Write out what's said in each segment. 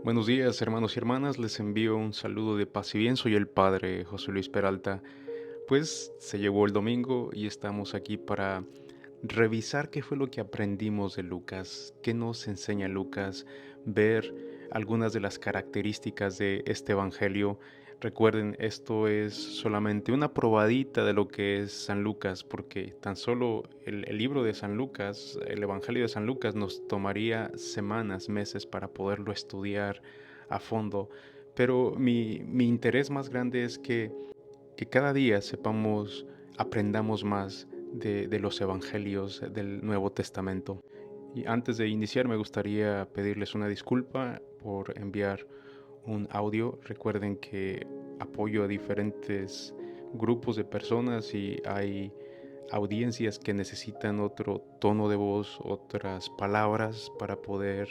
Buenos días, hermanos y hermanas. Les envío un saludo de paz y bien. Soy el padre José Luis Peralta. Pues se llegó el domingo y estamos aquí para revisar qué fue lo que aprendimos de Lucas, qué nos enseña Lucas, ver algunas de las características de este evangelio. Recuerden, esto es solamente una probadita de lo que es San Lucas, porque tan solo el libro de San Lucas, el evangelio de San Lucas, nos tomaría semanas, meses para poderlo estudiar a fondo. Pero mi interés más grande es que cada día aprendamos más de los evangelios del Nuevo Testamento. Y antes de iniciar me gustaría pedirles una disculpa por enviar un audio. Recuerden que apoyo a diferentes grupos de personas y hay audiencias que necesitan otro tono de voz, otras palabras para poder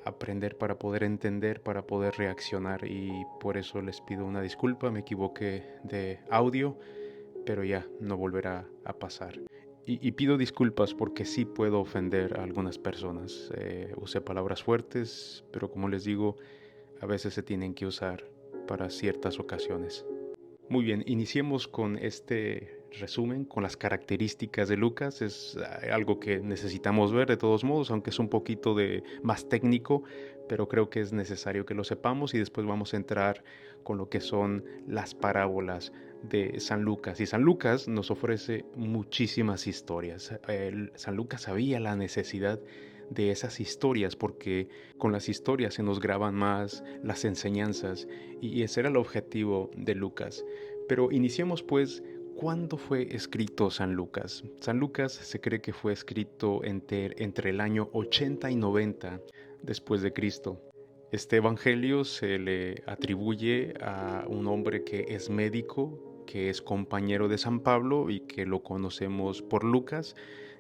aprender, para poder entender, para poder reaccionar, y por eso les pido una disculpa. Me equivoqué de audio, pero ya no volverá a pasar. Y pido disculpas porque sí puedo ofender a algunas personas. Usé palabras fuertes, pero como les digo, a veces se tienen que usar para ciertas ocasiones. Muy bien, iniciemos con este resumen, con las características de Lucas. Es algo que necesitamos ver de todos modos, aunque es un poquito más técnico, pero creo que es necesario que lo sepamos, y después vamos a entrar con lo que son las parábolas de San Lucas. Y San Lucas nos ofrece muchísimas historias. San Lucas sabía la necesidad de esas historias porque con las historias se nos graban más las enseñanzas, y ese era el objetivo de Lucas. Pero iniciemos pues. ¿Cuándo fue escrito San Lucas? San Lucas se cree que fue escrito entre el año 80 y 90 después de Cristo. Este evangelio se le atribuye a un hombre que es médico, que es compañero de San Pablo y que lo conocemos por Lucas,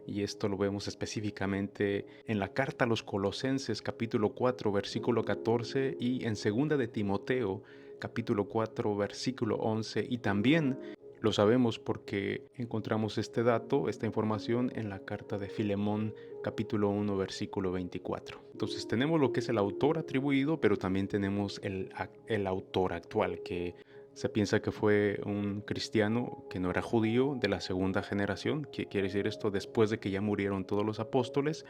y esto lo vemos específicamente en la carta a los Colosenses capítulo 4 versículo 14, y en segunda de Timoteo capítulo 4 versículo 11, y también lo sabemos porque encontramos este dato, esta información en la carta de Filemón capítulo 1 versículo 24. Entonces tenemos lo que es el autor atribuido, pero también tenemos el autor actual, que se piensa que fue un cristiano que no era judío, de la segunda generación. ¿Qué quiere decir esto? Después de que ya murieron todos los apóstoles,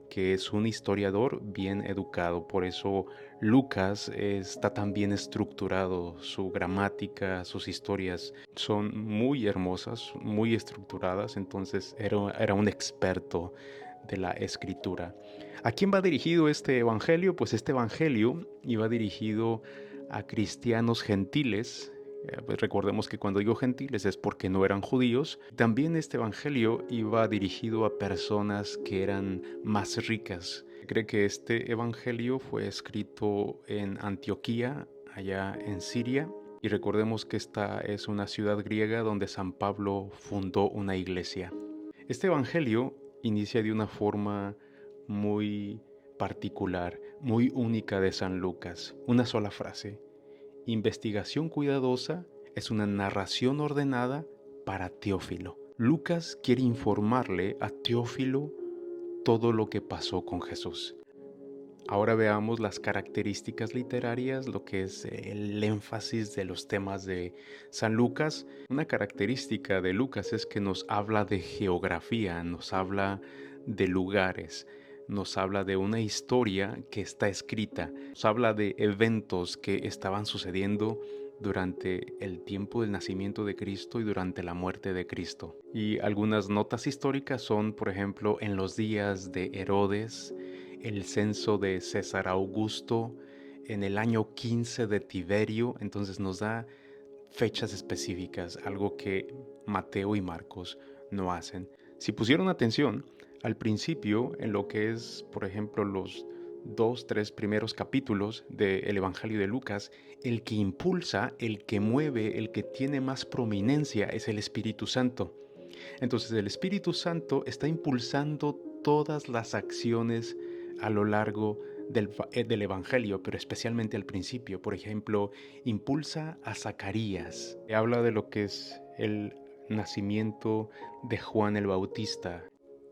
que es un historiador bien educado. Por eso Lucas está tan bien estructurado. Su gramática, sus historias son muy hermosas, muy estructuradas. Entonces era un experto de la escritura. ¿A quién va dirigido este evangelio? Pues este evangelio iba dirigido a cristianos gentiles. Pues recordemos que cuando digo gentiles es porque no eran judíos. También este evangelio iba dirigido a personas que eran más ricas. Cree que este evangelio fue escrito en Antioquía, allá en Siria. Y recordemos que esta es una ciudad griega donde San Pablo fundó una iglesia. Este evangelio inicia de una forma muy particular, muy única de San Lucas. Una sola frase: investigación cuidadosa es una narración ordenada para Teófilo. Lucas quiere informarle a Teófilo todo lo que pasó con Jesús. Ahora veamos las características literarias, lo que es el énfasis de los temas de San Lucas. Una característica de Lucas es que nos habla de geografía, nos habla de lugares, nos habla de una historia que está escrita, nos habla de eventos que estaban sucediendo durante el tiempo del nacimiento de Cristo y durante la muerte de Cristo. Y algunas notas históricas son, por ejemplo, en los días de Herodes, el censo de César Augusto, en el año 15 de Tiberio. Entonces nos da fechas específicas, algo que Mateo y Marcos no hacen. Si pusieron atención al principio en lo que es, por ejemplo, los 2, 3 primeros capítulos del Evangelio de Lucas, el que impulsa, el que mueve, el que tiene más prominencia es el Espíritu Santo. Entonces el Espíritu Santo está impulsando todas las acciones a lo largo del Evangelio, pero especialmente al principio. Por ejemplo, impulsa a Zacarías. Habla de lo que es el nacimiento de Juan el Bautista.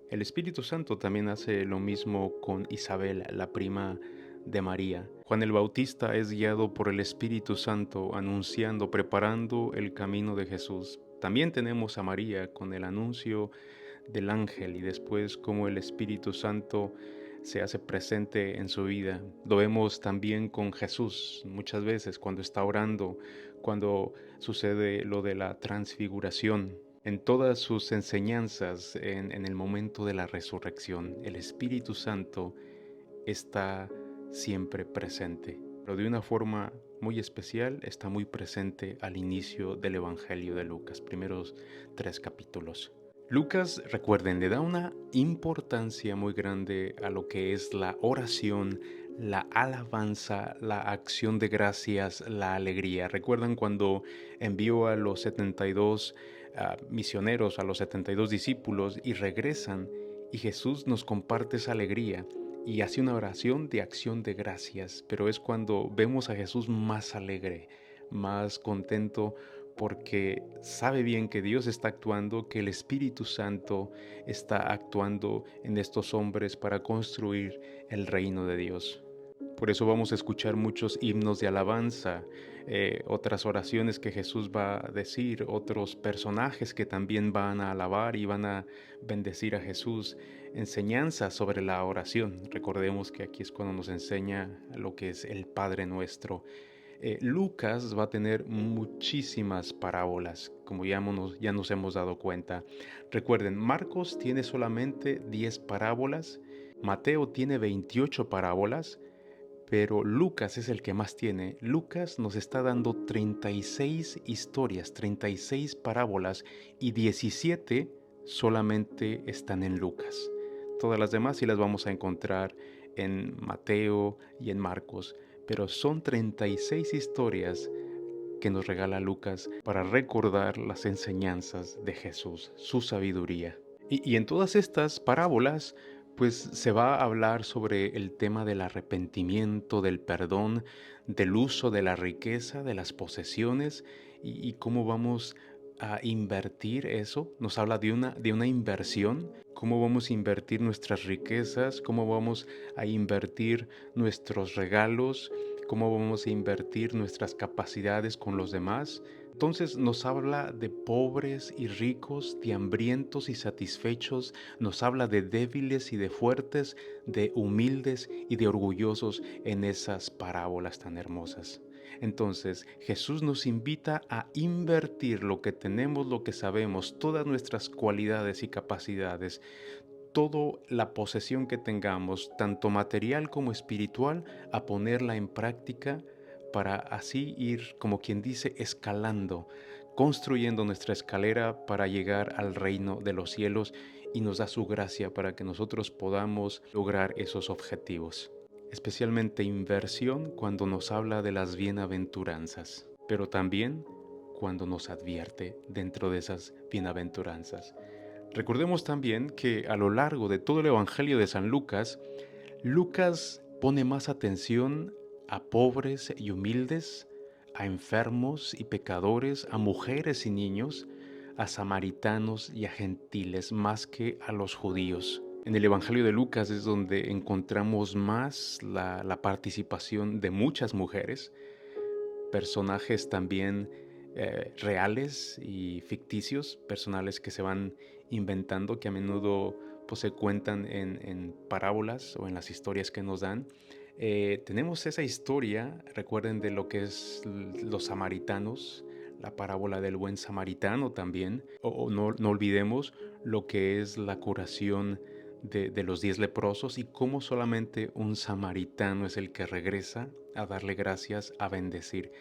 El Espíritu Santo también hace lo mismo con Isabel, la prima de María. Juan el Bautista es guiado por el Espíritu Santo anunciando, preparando el camino de Jesús. También tenemos a María con el anuncio del ángel y después cómo el Espíritu Santo se hace presente en su vida. Lo vemos también con Jesús muchas veces cuando está orando, cuando sucede lo de la transfiguración. En todas sus enseñanzas, en el momento de la resurrección, el Espíritu Santo está siempre presente, pero de una forma muy especial está muy presente al inicio del Evangelio de Lucas, primeros 3 capítulos. Lucas, recuerden, le da una importancia muy grande a lo que es la oración, la alabanza, la acción de gracias, la alegría. ¿Recuerdan cuando envió a los 72 misioneros, a los 72 discípulos y regresan y Jesús nos comparte esa alegría y hace una oración de acción de gracias? Pero es cuando vemos a Jesús más alegre, más contento, porque sabe bien que Dios está actuando, que el Espíritu Santo está actuando en estos hombres para construir el reino de Dios. Por eso vamos a escuchar muchos himnos de alabanza, otras oraciones que Jesús va a decir, otros personajes que también van a alabar y van a bendecir a Jesús, enseñanzas sobre la oración. Recordemos que aquí es cuando nos enseña lo que es el Padre Nuestro. Lucas va a tener muchísimas parábolas, como ya nos hemos dado cuenta. Recuerden, Marcos tiene solamente 10 parábolas, Mateo tiene 28 parábolas, pero Lucas es el que más tiene. Lucas nos está dando 36 historias, 36 parábolas y 17 solamente están en Lucas. Todas las demás sí las vamos a encontrar en Mateo y en Marcos, pero son 36 historias que nos regala Lucas para recordar las enseñanzas de Jesús, su sabiduría. Y en todas estas parábolas, pues se va a hablar sobre el tema del arrepentimiento, del perdón, del uso de la riqueza, de las posesiones y cómo vamos a invertir eso. Nos habla de una inversión, cómo vamos a invertir nuestras riquezas, cómo vamos a invertir nuestros regalos, cómo vamos a invertir nuestras capacidades con los demás. Entonces nos habla de pobres y ricos, de hambrientos y satisfechos, nos habla de débiles y de fuertes, de humildes y de orgullosos en esas parábolas tan hermosas. Entonces Jesús nos invita a invertir lo que tenemos, lo que sabemos, todas nuestras cualidades y capacidades, toda la posesión que tengamos, tanto material como espiritual, a ponerla en práctica para así ir, como quien dice, escalando, construyendo nuestra escalera para llegar al reino de los cielos, y nos da su gracia para que nosotros podamos lograr esos objetivos. Especialmente inversión cuando nos habla de las bienaventuranzas, pero también cuando nos advierte dentro de esas bienaventuranzas. Recordemos también que a lo largo de todo el Evangelio de San Lucas, Lucas pone más atención a pobres y humildes, a enfermos y pecadores, a mujeres y niños, a samaritanos y a gentiles, más que a los judíos. En el Evangelio de Lucas es donde encontramos más la participación de muchas mujeres, personajes también reales y ficticios, personales que se van inventando, que a menudo pues, se cuentan en parábolas o en las historias que nos dan. Tenemos esa historia, recuerden, de lo que es los samaritanos, la parábola del buen samaritano también, o no olvidemos lo que es la curación de los 10 leprosos y cómo solamente un samaritano es el que regresa a darle gracias, a bendecir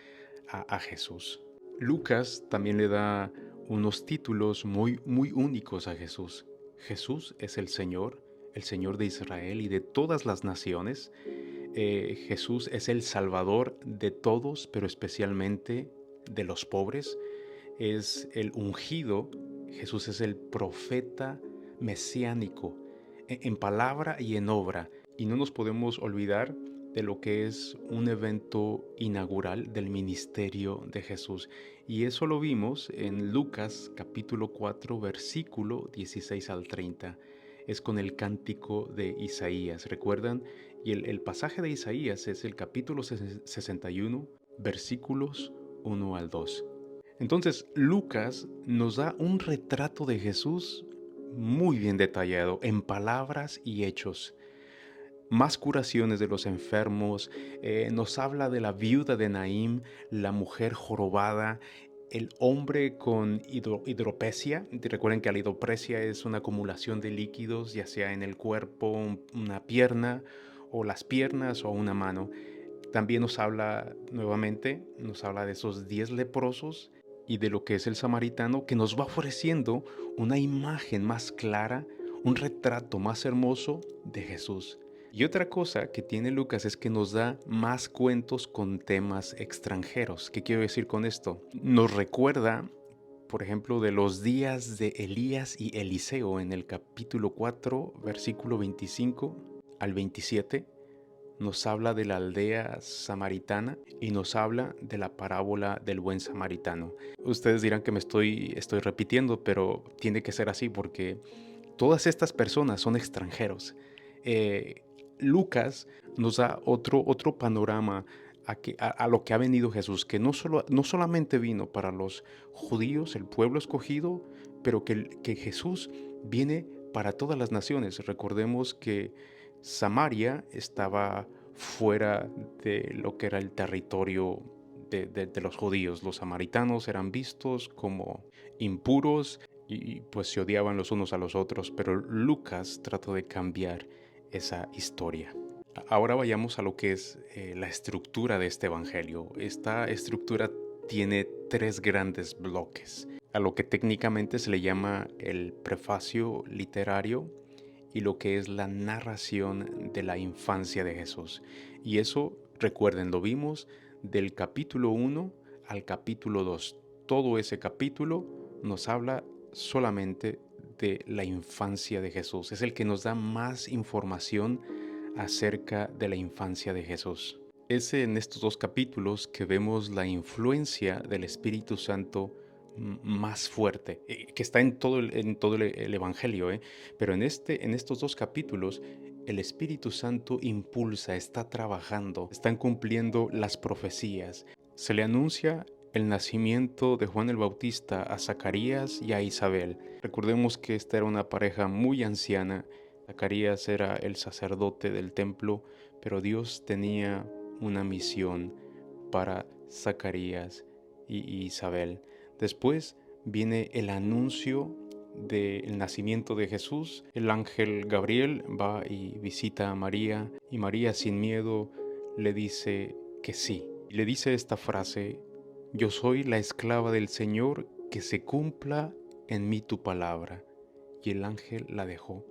a Jesús. Lucas también le da unos títulos muy únicos a Jesús. Jesús es el Señor de Israel y de todas las naciones. Jesús es el Salvador de todos, pero especialmente de los pobres. Es el ungido. Jesús es el profeta mesiánico en palabra y en obra. Y no nos podemos olvidar de lo que es un evento inaugural del ministerio de Jesús. Y eso lo vimos en Lucas capítulo 4, versículo 16 al 30. Es con el cántico de Isaías, ¿recuerdan? Y el pasaje de Isaías es el capítulo 61, versículos 1 al 2. Entonces, Lucas nos da un retrato de Jesús muy bien detallado en palabras y hechos. Más curaciones de los enfermos, nos habla de la viuda de Naín, la mujer jorobada, el hombre con hidropesia. Recuerden que la hidropesia es una acumulación de líquidos, ya sea en el cuerpo, una pierna, o las piernas, o una mano. También nos habla nuevamente, nos habla de esos 10 leprosos y de lo que es el samaritano, que nos va ofreciendo una imagen más clara, un retrato más hermoso de Jesús. Y otra cosa que tiene Lucas es que nos da más cuentos con temas extranjeros. ¿Qué quiero decir con esto? Nos recuerda, por ejemplo, de los días de Elías y Eliseo en el capítulo 4, versículo 25 al 27. Nos habla de la aldea samaritana y nos habla de la parábola del buen samaritano. Ustedes dirán que me estoy repitiendo, pero tiene que ser así porque todas estas personas son extranjeros. Lucas nos da otro panorama a lo que ha venido Jesús, que no solamente vino para los judíos, el pueblo escogido, pero que Jesús viene para todas las naciones. Recordemos que Samaria estaba fuera de lo que era el territorio de los judíos. Los samaritanos eran vistos como impuros y pues se odiaban los unos a los otros, pero Lucas trató de cambiar esa historia. Ahora vayamos a lo que es la estructura de este evangelio. Esta estructura tiene 3 grandes bloques, a lo que técnicamente se le llama el prefacio literario y lo que es la narración de la infancia de Jesús. Y eso, recuerden, lo vimos del capítulo 1 al capítulo 2. Todo ese capítulo nos habla solamente de la infancia de Jesús. Es el que nos da más información acerca de la infancia de Jesús. Es en estos 2 capítulos que vemos la influencia del Espíritu Santo más fuerte, que está en todo el Evangelio, pero en estos 2 capítulos el Espíritu Santo impulsa, está trabajando, están cumpliendo las profecías. Se le anuncia el nacimiento de Juan el Bautista a Zacarías y a Isabel. Recordemos que esta era una pareja muy anciana. Zacarías era el sacerdote del templo, pero Dios tenía una misión para Zacarías y Isabel. Después viene el anuncio del nacimiento de Jesús. El ángel Gabriel va y visita a María y María sin miedo le dice que sí. Y le dice esta frase: yo soy la esclava del Señor, que se cumpla en mí tu palabra. Y el ángel la dejó.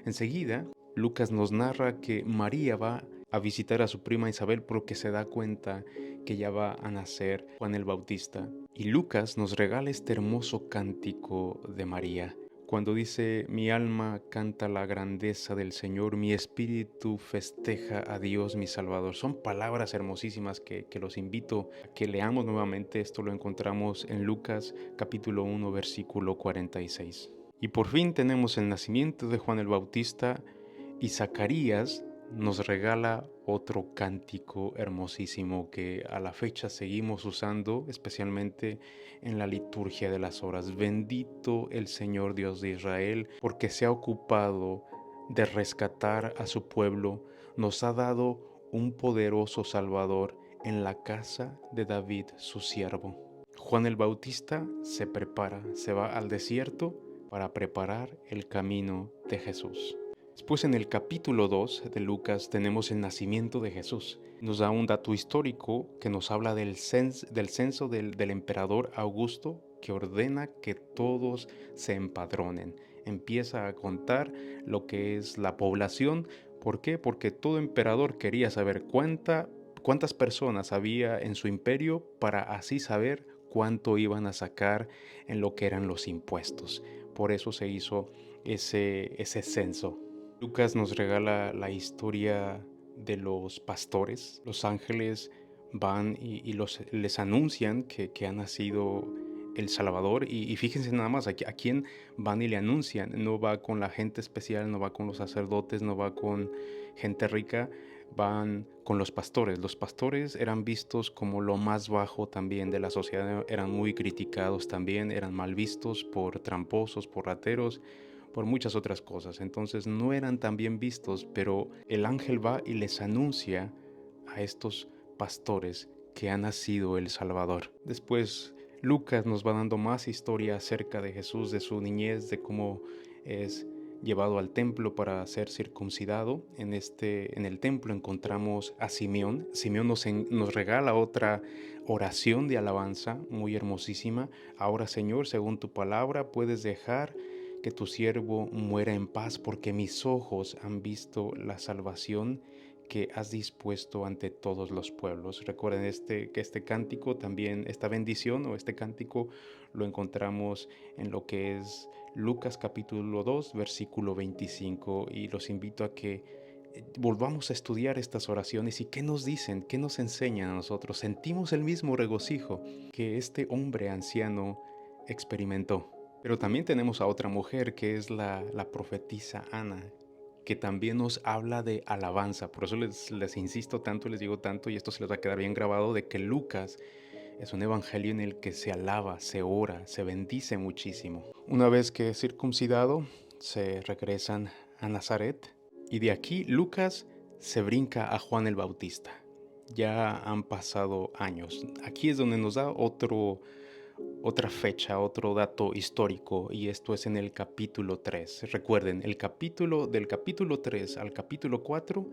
Enseguida, Lucas nos narra que María va a visitar a su prima Isabel porque se da cuenta que ya va a nacer Juan el Bautista. Y Lucas nos regala este hermoso cántico de María, cuando dice: mi alma canta la grandeza del Señor, mi espíritu festeja a Dios mi Salvador. Son palabras hermosísimas que los invito a que leamos nuevamente. Esto lo encontramos en Lucas capítulo 1, versículo 46. Y por fin tenemos el nacimiento de Juan el Bautista y Zacarías nos regala otro cántico hermosísimo que a la fecha seguimos usando, especialmente en la liturgia de las horas. Bendito el Señor Dios de Israel, porque se ha ocupado de rescatar a su pueblo, nos ha dado un poderoso Salvador en la casa de David su siervo. Juan el Bautista se prepara, se va al desierto para preparar el camino de Jesús. Después, en el capítulo 2 de Lucas tenemos el nacimiento de Jesús. Nos da un dato histórico que nos habla del censo del emperador Augusto, que ordena que todos se empadronen. Empieza a contar lo que es la población. ¿Por qué? Porque todo emperador quería saber cuántas personas había en su imperio para así saber cuánto iban a sacar en lo que eran los impuestos. Por eso se hizo ese censo. Lucas nos regala la historia de los pastores. Los ángeles van y les anuncian que ha nacido el Salvador. Y fíjense nada más, a quién van y le anuncian. No va con la gente especial, no va con los sacerdotes, no va con gente rica, van con los pastores. Los pastores eran vistos como lo más bajo también de la sociedad, eran muy criticados también, eran mal vistos por tramposos, por rateros, por muchas otras cosas. Entonces no eran tan bien vistos, pero el ángel va y les anuncia a estos pastores que ha nacido el Salvador. Después Lucas nos va dando más historia acerca de Jesús, de su niñez, de cómo es llevado al templo para ser circuncidado. En el templo encontramos a Simeón. Simeón nos regala otra oración de alabanza muy hermosísima. Ahora, Señor, según tu palabra, puedes dejar que tu siervo muera en paz, porque mis ojos han visto la salvación que has dispuesto ante todos los pueblos. Recuerden que este cántico también, esta bendición o este cántico lo encontramos en lo que es Lucas capítulo 2, versículo 25, y los invito a que volvamos a estudiar estas oraciones y qué nos dicen, qué nos enseñan a nosotros. Sentimos el mismo regocijo que este hombre anciano experimentó. Pero también tenemos a otra mujer que es la profetisa Ana, que también nos habla de alabanza. Por eso les insisto tanto, les digo tanto, y esto se les va a quedar bien grabado, de que Lucas es un evangelio en el que se alaba, se ora, se bendice muchísimo. Una vez que es circuncidado, se regresan a Nazaret y de aquí Lucas se brinca a Juan el Bautista. Ya han pasado años. Aquí es donde nos da otra fecha, otro dato histórico, y esto es en el capítulo 3. Recuerden, del capítulo 3 al capítulo 4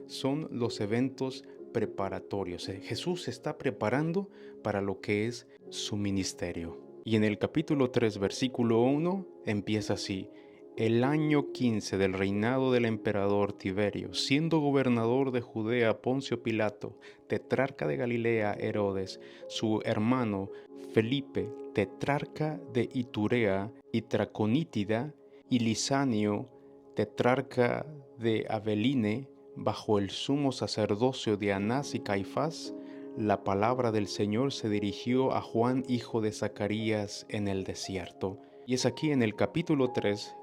son los eventos preparatorios. Jesús se está preparando para lo que es su ministerio. Y en el capítulo 3, versículo 1, empieza así: el año 15 del reinado del emperador Tiberio, siendo gobernador de Judea Poncio Pilato, tetrarca de Galilea Herodes, su hermano Felipe, tetrarca de Iturea y Traconítida, y Lisanio, tetrarca de Abeline, bajo el sumo sacerdocio de Anás y Caifás, la palabra del Señor se dirigió a Juan, hijo de Zacarías, en el desierto. Y es aquí en el capítulo 3,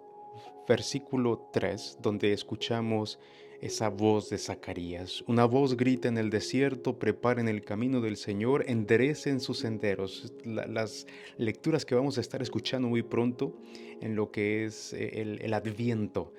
versículo 3, donde escuchamos esa voz de Zacarías. Una voz grita en el desierto: preparen el camino del Señor, enderecen sus senderos. Las lecturas que vamos a estar escuchando muy pronto en lo que es el Adviento.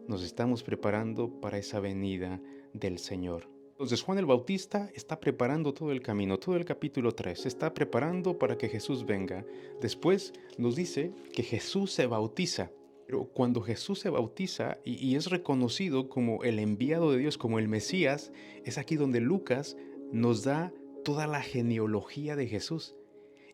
Nos estamos preparando para esa venida del Señor. Entonces Juan el Bautista está preparando todo el camino, todo el capítulo 3, se está preparando para que Jesús venga. Después nos dice que Jesús se bautiza. Pero cuando Jesús se bautiza y es reconocido como el enviado de Dios, como el Mesías, es aquí donde Lucas nos da toda la genealogía de Jesús.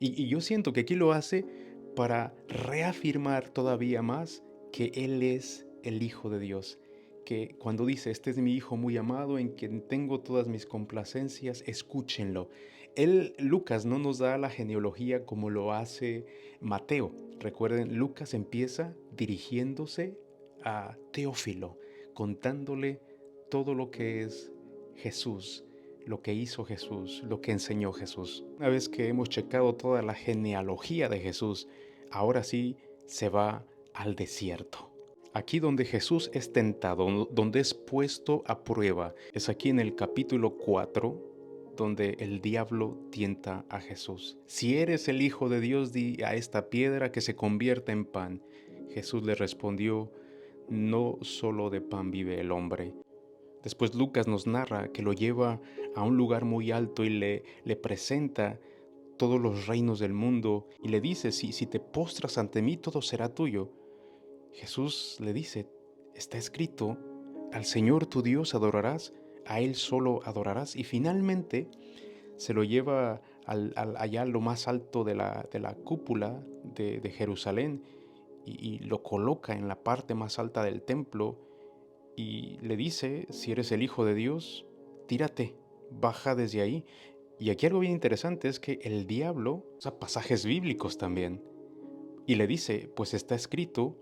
Y yo siento que aquí lo hace para reafirmar todavía más que Él es el Hijo de Dios. Que cuando dice: este es mi Hijo muy amado, en quien tengo todas mis complacencias, escúchenlo. Lucas, no nos da la genealogía como lo hace Mateo. Recuerden, Lucas empieza dirigiéndose a Teófilo, contándole todo lo que es Jesús, lo que hizo Jesús, lo que enseñó Jesús. Una vez que hemos checado toda la genealogía de Jesús, ahora sí se va al desierto. Aquí donde Jesús es tentado, donde es puesto a prueba, es aquí en el capítulo 4, donde el diablo tienta a Jesús. Si eres el Hijo de Dios, di a esta piedra que se convierta en pan. Jesús le respondió: no solo de pan vive el hombre. Después Lucas nos narra que lo lleva a un lugar muy alto y le presenta todos los reinos del mundo y le dice: si te postras ante mí, todo será tuyo. Jesús le dice: está escrito, al Señor tu Dios adorarás, a Él solo adorarás. Y finalmente se lo lleva allá a lo más alto de la cúpula de Jerusalén y lo coloca en la parte más alta del templo y le dice: si eres el Hijo de Dios, tírate, baja desde ahí. Y aquí algo bien interesante es que el diablo usa pasajes bíblicos también y le dice: pues está escrito,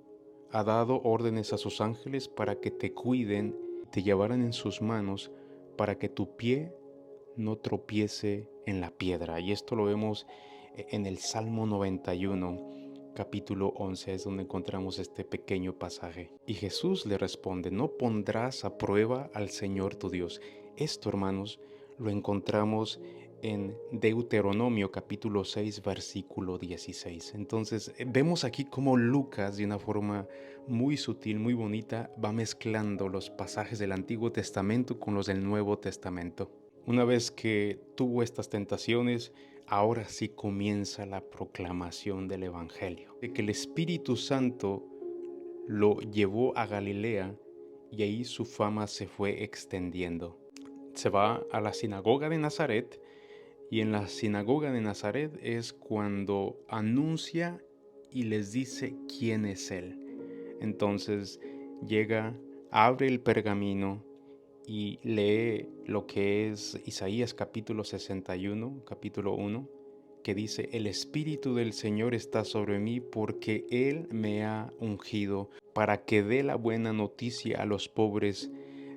ha dado órdenes a sus ángeles para que te cuiden, te llevaran en sus manos para que tu pie no tropiece en la piedra. Y esto lo vemos En el Salmo 91, capítulo 11, es donde encontramos este pequeño pasaje. Y Jesús le responde: no pondrás a prueba al Señor tu Dios. Esto, hermanos, lo encontramos en Deuteronomio capítulo 6, versículo 16. Entonces, vemos aquí cómo Lucas, de una forma muy sutil, muy bonita, va mezclando los pasajes del Antiguo Testamento con los del Nuevo Testamento. Una vez que tuvo estas tentaciones, ahora sí comienza la proclamación del Evangelio, de que el Espíritu Santo lo llevó a Galilea y ahí su fama se fue extendiendo. Se va a la sinagoga de Nazaret y en la sinagoga de Nazaret es cuando anuncia y les dice quién es Él. Entonces llega, abre el pergamino y lee lo que es Isaías capítulo 61, capítulo 1, que dice: el Espíritu del Señor está sobre mí porque Él me ha ungido para que dé la buena noticia a los pobres.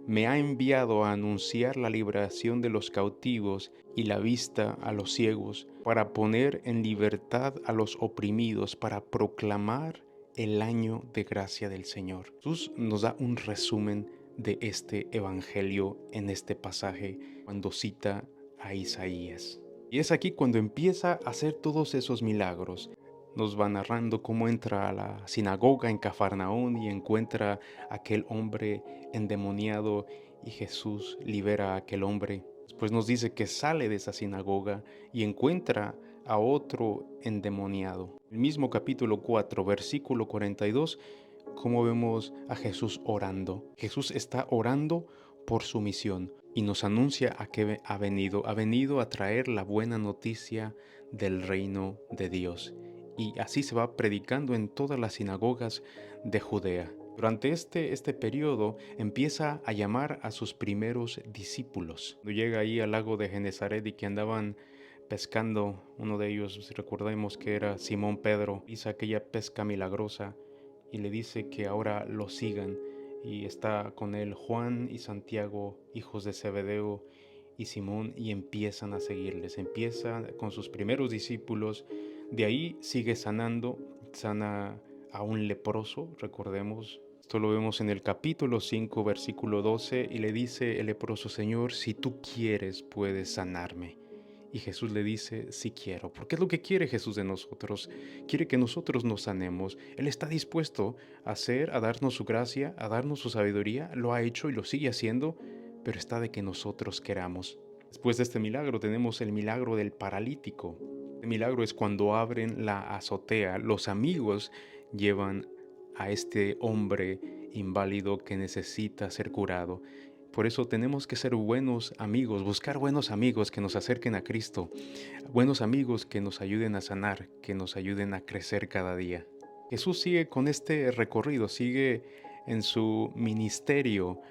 Me ha enviado a anunciar la liberación de los cautivos y la vista a los ciegos, para poner en libertad a los oprimidos, para proclamar el año de gracia del Señor. Jesús nos da un resumen de este evangelio en este pasaje cuando cita a Isaías. Y es aquí cuando empieza a hacer todos esos milagros. Nos va narrando cómo entra a la sinagoga en Cafarnaún y encuentra a aquel hombre endemoniado y Jesús libera a aquel hombre. Después nos dice que sale de esa sinagoga y encuentra a otro endemoniado. El mismo capítulo 4, versículo 42, como vemos a Jesús orando. Jesús está orando por su misión y nos anuncia a qué ha venido. Ha venido a traer la buena noticia del reino de Dios. Y así se va predicando en todas las sinagogas de Judea. Durante este periodo empieza a llamar a sus primeros discípulos. Cuando llega ahí al lago de Genezaret y que andaban pescando, uno de ellos, recordemos que era Simón Pedro, hizo aquella pesca milagrosa y le dice que ahora lo sigan. Y está con él Juan y Santiago, hijos de Zebedeo, y Simón, y empiezan a seguirles. Empieza con sus primeros discípulos. De ahí sigue sanando, sana a un leproso, recordemos. Esto lo vemos en el capítulo 5, versículo 12, y le dice el leproso: Señor, si tú quieres, puedes sanarme. Y Jesús le dice: sí quiero. Porque es lo que quiere Jesús de nosotros. Quiere que nosotros nos sanemos. Él está dispuesto a hacer, a darnos su gracia, a darnos su sabiduría. Lo ha hecho y lo sigue haciendo, pero está de que nosotros queramos. Después de este milagro tenemos el milagro del paralítico. El milagro es cuando abren la azotea. Los amigos llevan a este hombre inválido que necesita ser curado. Por eso tenemos que ser buenos amigos, buscar buenos amigos que nos acerquen a Cristo, buenos amigos que nos ayuden a sanar, que nos ayuden a crecer cada día. Jesús sigue con este recorrido, sigue en su ministerio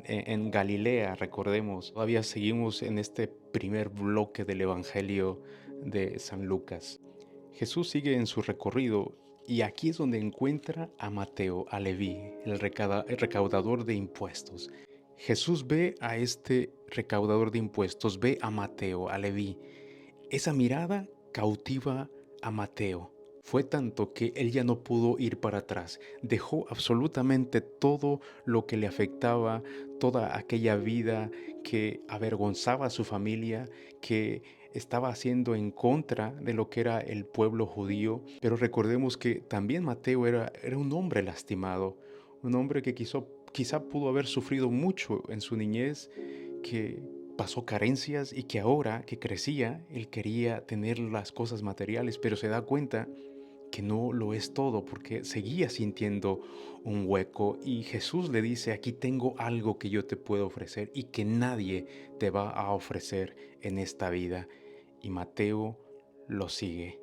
en Galilea, recordemos. Todavía seguimos en este primer bloque del Evangelio de San Lucas. Jesús sigue en su recorrido y aquí es donde encuentra a Mateo, a Leví, el recaudador de impuestos. Jesús ve a este recaudador de impuestos, ve a Mateo, a Leví. Esa mirada cautiva a Mateo. Fue tanto que él ya no pudo ir para atrás. Dejó absolutamente todo lo que le afectaba, toda aquella vida que avergonzaba a su familia, que estaba haciendo en contra de lo que era el pueblo judío. Pero recordemos que también Mateo era un hombre lastimado, un hombre que quizá pudo haber sufrido mucho en su niñez, que pasó carencias y que ahora que crecía, él quería tener las cosas materiales, pero se da cuenta que no lo es todo porque seguía sintiendo un hueco y Jesús le dice: aquí tengo algo que yo te puedo ofrecer y que nadie te va a ofrecer en esta vida. Y Mateo lo sigue.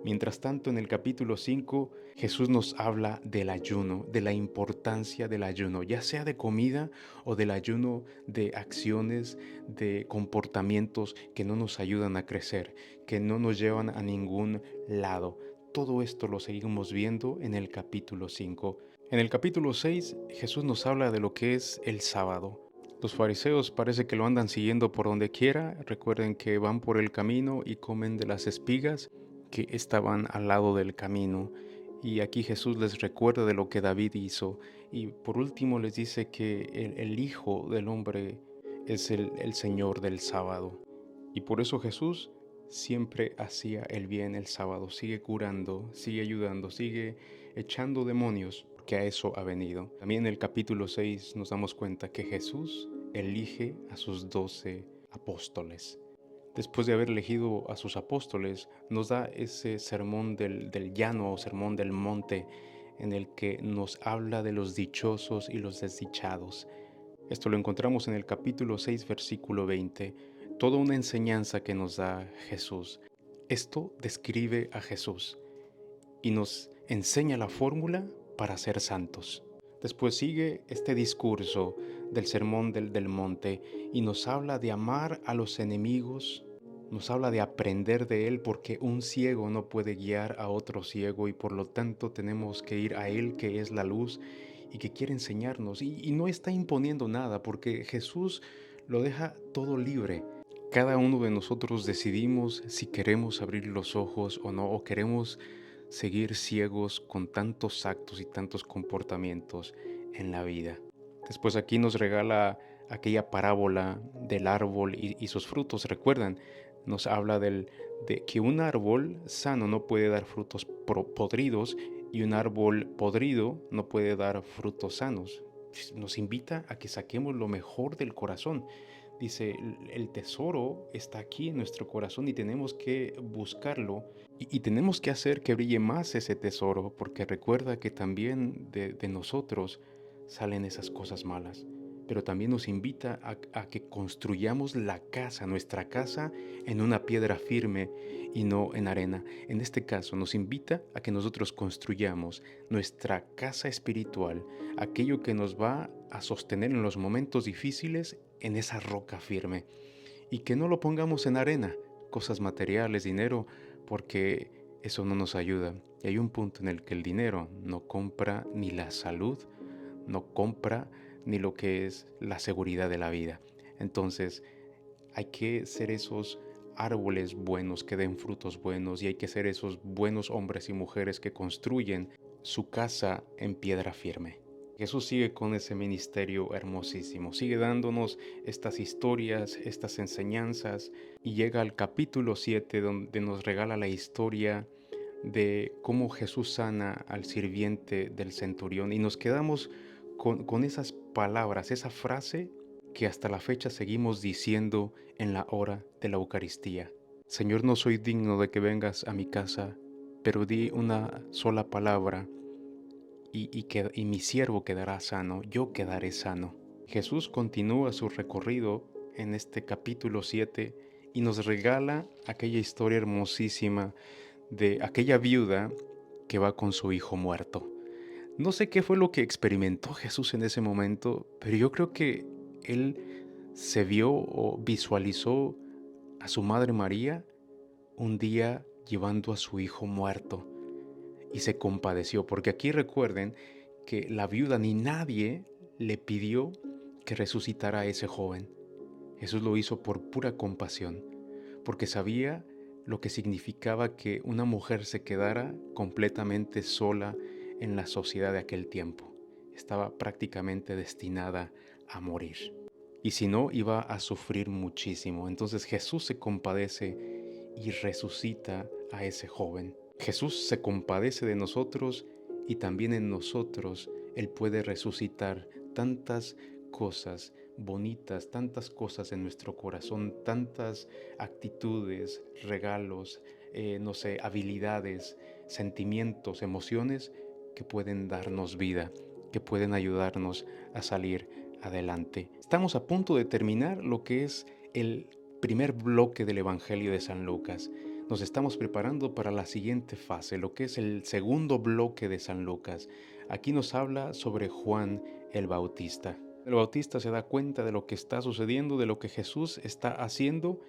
Mientras tanto, en el capítulo 5, Jesús nos habla del ayuno, de la importancia del ayuno, ya sea de comida o del ayuno de acciones, de comportamientos que no nos ayudan a crecer, que no nos llevan a ningún lado. Todo esto lo seguimos viendo en el capítulo 5. En el capítulo 6, Jesús nos habla de lo que es el sábado. Los fariseos parece que lo andan siguiendo por donde quiera. Recuerden que van por el camino y comen de las espigas. que estaban al lado del camino. Y aquí Jesús les recuerda de lo que David hizo. Y por último les dice que el Hijo del Hombre es el Señor del sábado. Y por eso Jesús siempre hacía el bien el sábado. Sigue curando, sigue ayudando, sigue echando demonios, porque a eso ha venido. También en el capítulo 6 nos damos cuenta que Jesús elige a sus 12 apóstoles. Después de haber elegido a sus apóstoles, nos da ese sermón del llano o sermón del monte, en el que nos habla de los dichosos y los desdichados. Esto lo encontramos en el capítulo 6, versículo 20. Toda una enseñanza que nos da Jesús. Esto describe a Jesús y nos enseña la fórmula para ser santos. Después sigue este discurso del sermón del monte y nos habla de amar a los enemigos, nos habla de aprender de él, porque un ciego no puede guiar a otro ciego y por lo tanto tenemos que ir a él, que es la luz y que quiere enseñarnos, y no está imponiendo nada, porque Jesús lo deja todo libre. Cada uno de nosotros decidimos si queremos abrir los ojos o no, o queremos seguir ciegos con tantos actos y tantos comportamientos en la vida. Después aquí nos regala aquella parábola del árbol y sus frutos. Recuerdan, nos habla de que un árbol sano no puede dar frutos podridos y un árbol podrido no puede dar frutos sanos. Nos invita a que saquemos lo mejor del corazón. Dice, el tesoro está aquí en nuestro corazón y tenemos que buscarlo y tenemos que hacer que brille más ese tesoro, porque recuerda que también de nosotros salen esas cosas malas. Pero también nos invita a que construyamos la casa, nuestra casa, en una piedra firme y no en arena. En este caso nos invita a que nosotros construyamos nuestra casa espiritual, aquello que nos va a sostener en los momentos difíciles, en esa roca firme, y que no lo pongamos en arena, cosas materiales, dinero, porque eso no nos ayuda. Y hay un punto en el que el dinero no compra ni la salud, no compra ni lo que es la seguridad de la vida. Entonces hay que ser esos árboles buenos que den frutos buenos, y hay que ser esos buenos hombres y mujeres que construyen su casa en piedra firme. Jesús sigue con ese ministerio hermosísimo, sigue dándonos estas historias, estas enseñanzas, y llega al capítulo 7 donde nos regala la historia de cómo Jesús sana al sirviente del centurión, y nos quedamos con esas palabras, esa frase que hasta la fecha seguimos diciendo en la hora de la Eucaristía. Señor, no soy digno de que vengas a mi casa, pero di una sola palabra y mi siervo quedará sano, yo quedaré sano. Jesús continúa su recorrido en este capítulo 7 y nos regala aquella historia hermosísima de aquella viuda que va con su hijo muerto. No sé qué fue lo que experimentó Jesús en ese momento, pero yo creo que él se vio o visualizó a su madre María un día llevando a su hijo muerto y se compadeció, porque aquí recuerden que la viuda ni nadie le pidió que resucitara a ese joven. Jesús lo hizo por pura compasión, porque sabía lo que significaba que una mujer se quedara completamente sola en la sociedad de aquel tiempo. Estaba prácticamente destinada a morir. Y si no, iba a sufrir muchísimo. Entonces Jesús se compadece y resucita a ese joven. Jesús se compadece de nosotros y también en nosotros Él puede resucitar tantas cosas bonitas, tantas cosas en nuestro corazón, tantas actitudes, regalos, habilidades, sentimientos, emociones que pueden darnos vida, que pueden ayudarnos a salir adelante. Estamos a punto de terminar lo que es el primer bloque del Evangelio de San Lucas. Nos estamos preparando para la siguiente fase, lo que es el segundo bloque de San Lucas. Aquí nos habla sobre Juan el Bautista. El Bautista se da cuenta de lo que está sucediendo, de lo que Jesús está haciendo,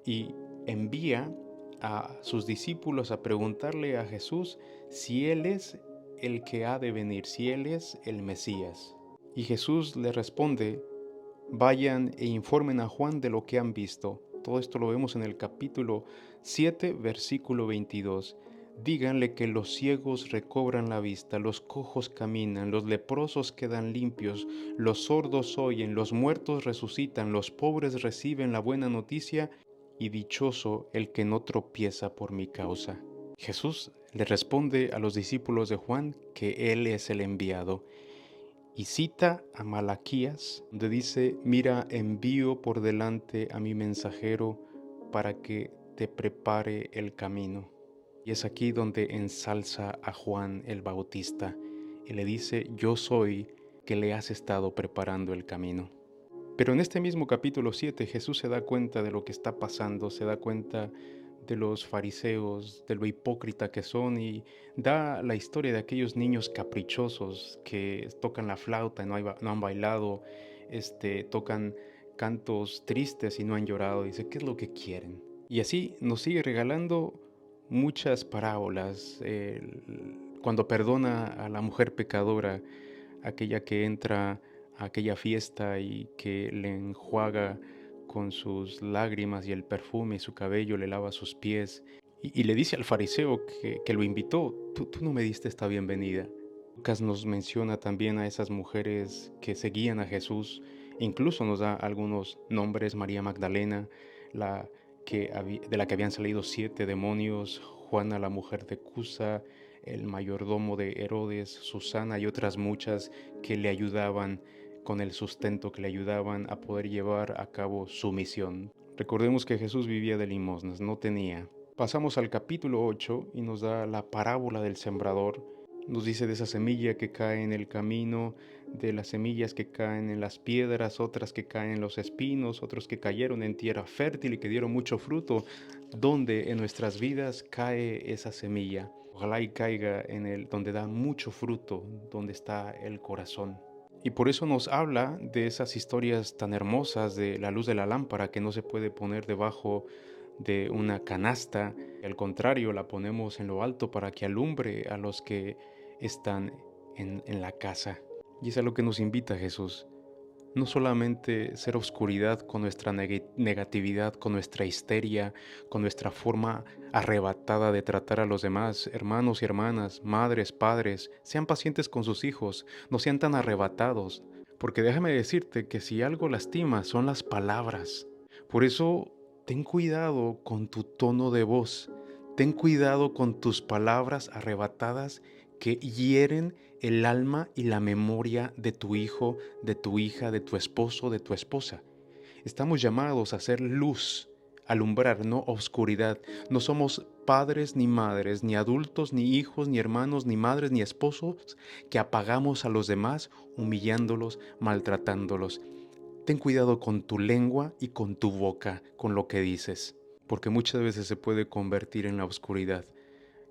y envía a sus discípulos a preguntarle a Jesús si Él es el que ha de venir, si Él es el Mesías. Y Jesús le responde: vayan e informen a Juan de lo que han visto. Todo esto lo vemos en el capítulo 7, versículo 22. Díganle que los ciegos recobran la vista, los cojos caminan, los leprosos quedan limpios, los sordos oyen, los muertos resucitan, los pobres reciben la buena noticia y dichoso el que no tropieza por mi causa. Jesús le responde a los discípulos de Juan que Él es el enviado y cita a Malaquías, donde dice: mira, envío por delante a mi mensajero para que te prepare el camino. Y es aquí donde ensalza a Juan el Bautista y le dice: yo soy que le has estado preparando el camino. Pero en este mismo capítulo 7 Jesús se da cuenta de lo que está pasando, se da cuenta de los fariseos, de lo hipócrita que son, y da la historia de aquellos niños caprichosos que tocan la flauta y no han bailado, tocan cantos tristes y no han llorado. Dice: ¿qué es lo que quieren? Y así nos sigue regalando muchas parábolas. Cuando perdona a la mujer pecadora, aquella que entra a aquella fiesta y que le enjuaga con sus lágrimas y el perfume y su cabello, le lava sus pies y le dice al fariseo que lo invitó: tú no me diste esta bienvenida. Lucas nos menciona también a esas mujeres que seguían a Jesús, incluso nos da algunos nombres: María Magdalena, de la que habían salido 7 demonios, Juana la mujer de Cusa, el mayordomo de Herodes, Susana y otras muchas que le ayudaban con el sustento, que le ayudaban a poder llevar a cabo su misión. Recordemos que Jesús vivía de limosnas, no tenía. Pasamos al capítulo 8 y nos da la parábola del sembrador. Nos dice de esa semilla que cae en el camino, de las semillas que caen en las piedras, otras que caen en los espinos, otros que cayeron en tierra fértil y que dieron mucho fruto. ¿Dónde en nuestras vidas cae esa semilla? Ojalá y caiga en el donde da mucho fruto, donde está el corazón. Y por eso nos habla de esas historias tan hermosas de la luz de la lámpara, que no se puede poner debajo de una canasta. Al contrario, la ponemos en lo alto para que alumbre a los que están en la casa. Y es a lo que nos invita Jesús. No solamente ser oscuridad con nuestra negatividad, con nuestra histeria, con nuestra forma arrebatada de tratar a los demás, hermanos y hermanas, madres, padres. Sean pacientes con sus hijos, no sean tan arrebatados, porque déjame decirte que si algo lastima son las palabras. Por eso, ten cuidado con tu tono de voz, ten cuidado con tus palabras arrebatadas que hieren el alma y la memoria de tu hijo, de tu hija, de tu esposo, de tu esposa. Estamos llamados a ser luz, alumbrar, no oscuridad. No somos padres ni madres, ni adultos, ni hijos, ni hermanos, ni madres, ni esposos que apagamos a los demás humillándolos, maltratándolos. Ten cuidado con tu lengua y con tu boca, con lo que dices, porque muchas veces se puede convertir en la oscuridad.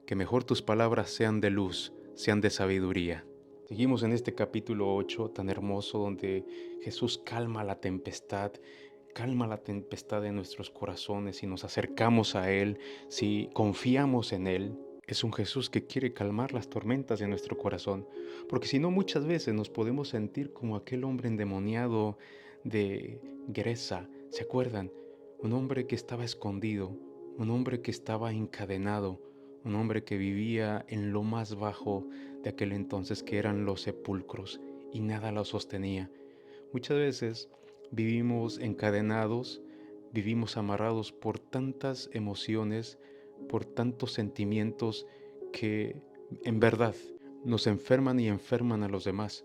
Que mejor tus palabras sean de luz, sean de sabiduría. Seguimos en este capítulo 8 tan hermoso, donde Jesús calma la tempestad en nuestros corazones y nos acercamos a Él, si confiamos en Él. Es un Jesús que quiere calmar las tormentas de nuestro corazón, porque si no, muchas veces nos podemos sentir como aquel hombre endemoniado de Gerasa. ¿Se acuerdan? Un hombre que estaba escondido, un hombre que estaba encadenado, un hombre que vivía en lo más bajo de aquel entonces, que eran los sepulcros, y nada lo sostenía. Muchas veces vivimos encadenados, vivimos amarrados por tantas emociones, por tantos sentimientos que en verdad nos enferman y enferman a los demás.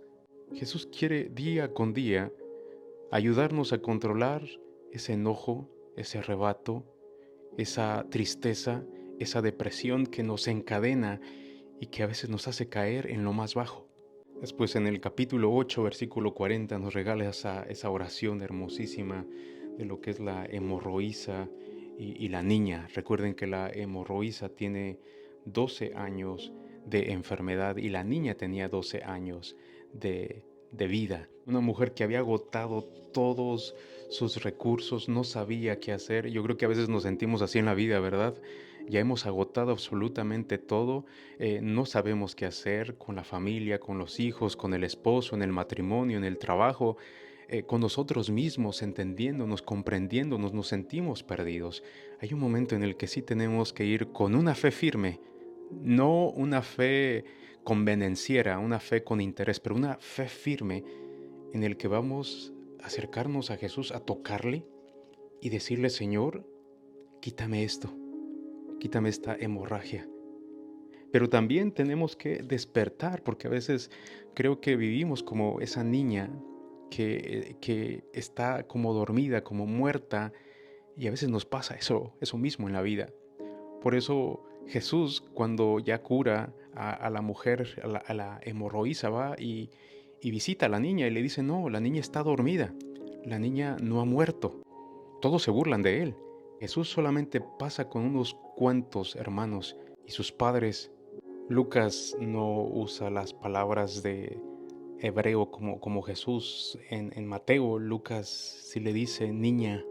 Jesús quiere día con día ayudarnos a controlar ese enojo, ese arrebato, esa tristeza, esa depresión que nos encadena y que a veces nos hace caer en lo más bajo. Después, en el capítulo 8, versículo 40, nos regala esa oración hermosísima de lo que es la hemorroísa y la niña. Recuerden que la hemorroísa tiene 12 años de enfermedad y la niña tenía 12 años de vida. Una mujer que había agotado todos sus recursos, no sabía qué hacer. Yo creo que a veces nos sentimos así en la vida, ¿verdad? Ya hemos agotado absolutamente todo, no sabemos qué hacer con la familia, con los hijos, con el esposo, en el matrimonio, en el trabajo. con nosotros mismos, entendiéndonos, comprendiéndonos, nos sentimos perdidos. Hay un momento en el que sí tenemos que ir con una fe firme, no una fe convenenciera, una fe con interés, pero una fe firme en el que vamos a acercarnos a Jesús, a tocarle y decirle, Señor, quítame esto, quítame esta hemorragia. Pero también tenemos que despertar, porque a veces creo que vivimos como esa niña que está como dormida, como muerta, y a veces nos pasa eso mismo en la vida. Por eso Jesús, cuando ya cura a la mujer, a la hemorroísa, va y visita a la niña y le dice, no, la niña está dormida, la niña no ha muerto. Todos se burlan de él. Jesús solamente pasa con unos cuantos hermanos y sus padres. Lucas no usa las palabras de hebreo como Jesús en Mateo. Lucas sí le dice, niña,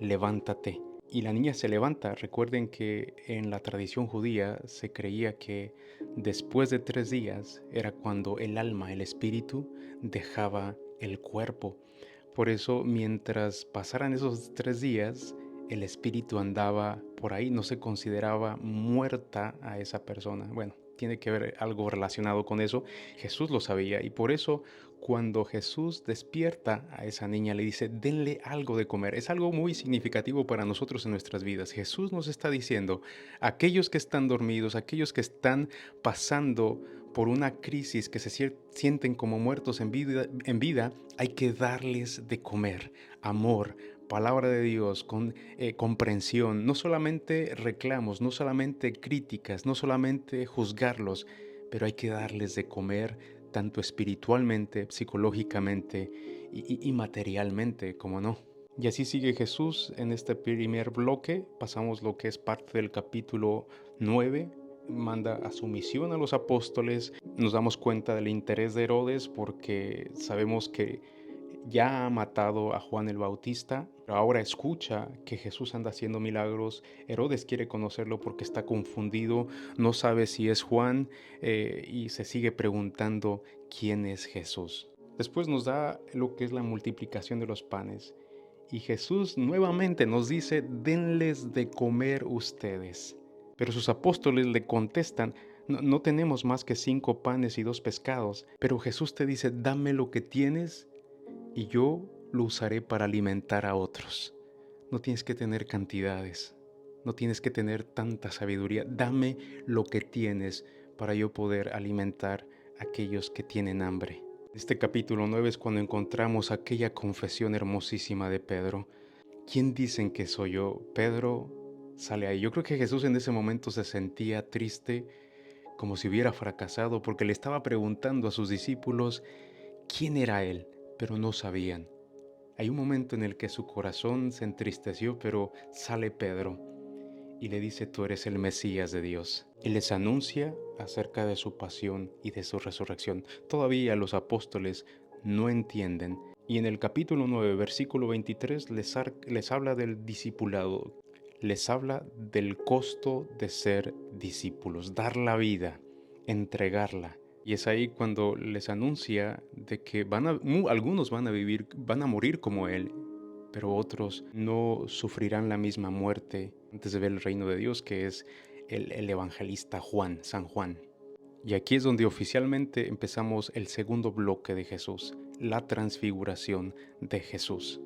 levántate. Y la niña se levanta. Recuerden que en la tradición judía se creía que después de 3 días era cuando el alma, el espíritu, dejaba el cuerpo. Por eso, mientras pasaran esos 3 días, el espíritu andaba por ahí, no se consideraba muerta a esa persona. Bueno, tiene que ver algo relacionado con eso. Jesús lo sabía y por eso cuando Jesús despierta a esa niña le dice, denle algo de comer. Es algo muy significativo para nosotros en nuestras vidas. Jesús nos está diciendo, aquellos que están dormidos, aquellos que están pasando por una crisis, que se sienten como muertos en vida, hay que darles de comer, amor, palabra de Dios, con comprensión, no solamente reclamos, no solamente críticas, no solamente juzgarlos, pero hay que darles de comer tanto espiritualmente, psicológicamente y materialmente, como no. Y así sigue Jesús en este primer bloque. Pasamos lo que es parte del capítulo 9. Manda a su misión a los apóstoles. Nos damos cuenta del interés de Herodes porque sabemos que ya ha matado a Juan el Bautista, pero ahora escucha que Jesús anda haciendo milagros. Herodes quiere conocerlo porque está confundido, no sabe si es Juan y se sigue preguntando quién es Jesús. Después nos da lo que es la multiplicación de los panes. Y Jesús nuevamente nos dice, denles de comer ustedes. Pero sus apóstoles le contestan, no tenemos más que 5 panes y 2 pescados. Pero Jesús te dice, dame lo que tienes y yo lo usaré para alimentar a otros. No tienes que tener cantidades, no tienes que tener tanta sabiduría. Dame lo que tienes para yo poder alimentar a aquellos que tienen hambre. Este capítulo 9 es cuando encontramos aquella confesión hermosísima de Pedro. ¿Quién dicen que soy yo? Pedro sale ahí. Yo creo que Jesús en ese momento se sentía triste, como si hubiera fracasado, porque le estaba preguntando a sus discípulos quién era él, pero no sabían. Hay un momento en el que su corazón se entristeció, pero sale Pedro y le dice, tú eres el Mesías de Dios. Y les anuncia acerca de su pasión y de su resurrección. Todavía los apóstoles no entienden. Y en el capítulo 9, versículo 23, les habla del discipulado. Les habla del costo de ser discípulos, dar la vida, entregarla. Y es ahí cuando les anuncia de que algunos van a morir como Él, pero otros no sufrirán la misma muerte antes de ver el reino de Dios, que es el evangelista Juan, San Juan. Y aquí es donde oficialmente empezamos el segundo bloque de Jesús, la transfiguración de Jesús.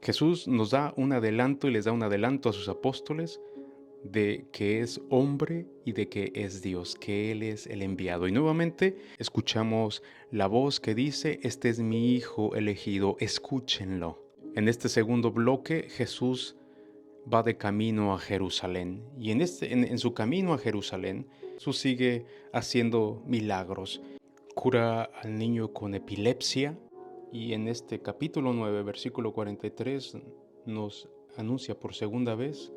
Jesús nos da un adelanto y les da un adelanto a sus apóstoles de que es hombre y de que es Dios, que Él es el enviado. Y nuevamente escuchamos la voz que dice, este es mi Hijo elegido, escúchenlo. En este segundo bloque Jesús va de camino a Jerusalén y en su camino a Jerusalén Jesús sigue haciendo milagros. Cura al niño con epilepsia y en este capítulo 9, versículo 43 nos anuncia por segunda vez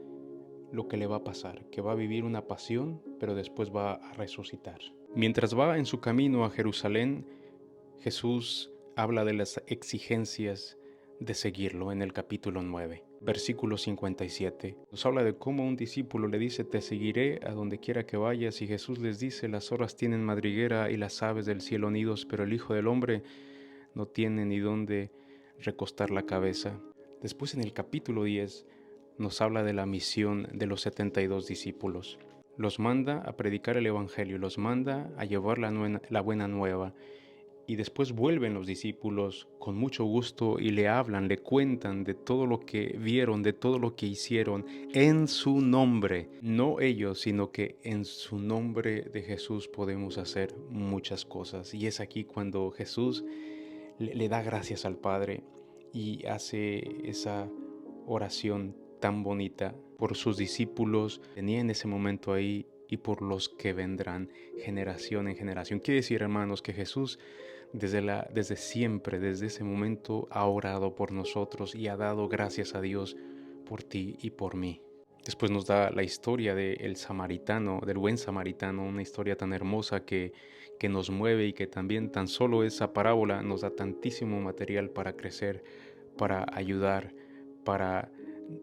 lo que le va a pasar, que va a vivir una pasión, pero después va a resucitar. Mientras va en su camino a Jerusalén, Jesús habla de las exigencias de seguirlo en el capítulo 9, versículo 57. Nos habla de cómo un discípulo le dice, te seguiré a donde quiera que vayas, y Jesús les dice, las zorras tienen madriguera y las aves del cielo nidos, pero el Hijo del Hombre no tiene ni dónde recostar la cabeza. Después en el capítulo 10 nos habla de la misión de los 72 discípulos. Los manda a predicar el Evangelio, los manda a llevar la buena nueva. Y después vuelven los discípulos con mucho gusto y le hablan, le cuentan de todo lo que vieron, de todo lo que hicieron en su nombre. No ellos, sino que en su nombre de Jesús podemos hacer muchas cosas. Y es aquí cuando Jesús le da gracias al Padre y hace esa oración tan bonita por sus discípulos. Tenía en ese momento ahí y por los que vendrán generación en generación. Quiere decir, hermanos, que Jesús desde siempre, desde ese momento, ha orado por nosotros y ha dado gracias a Dios por ti y por mí. Después nos da la historia del samaritano, del buen samaritano, una historia tan hermosa que nos mueve y que también tan solo esa parábola nos da tantísimo material para crecer, para ayudar, para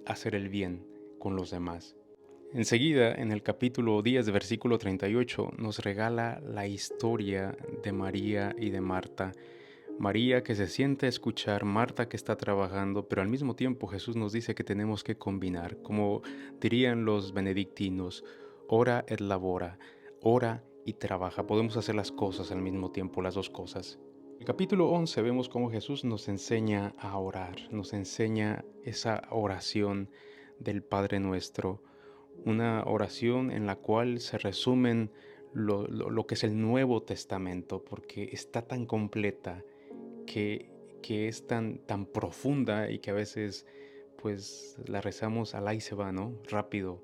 hacer el bien con los demás. Enseguida, en el capítulo 10, versículo 38, nos regala la historia de María y de Marta. María que se siente a escuchar, Marta que está trabajando, pero al mismo tiempo Jesús nos dice que tenemos que combinar, como dirían los benedictinos, ora et labora, ora y trabaja. Podemos hacer las cosas al mismo tiempo, las dos cosas. En el capítulo 11 vemos cómo Jesús nos enseña a orar, nos enseña esa oración del Padre Nuestro, una oración en la cual se resumen lo que es el Nuevo Testamento, porque está tan completa, que es tan profunda y que a veces pues la rezamos al ahí se va, ¿no? Rápido.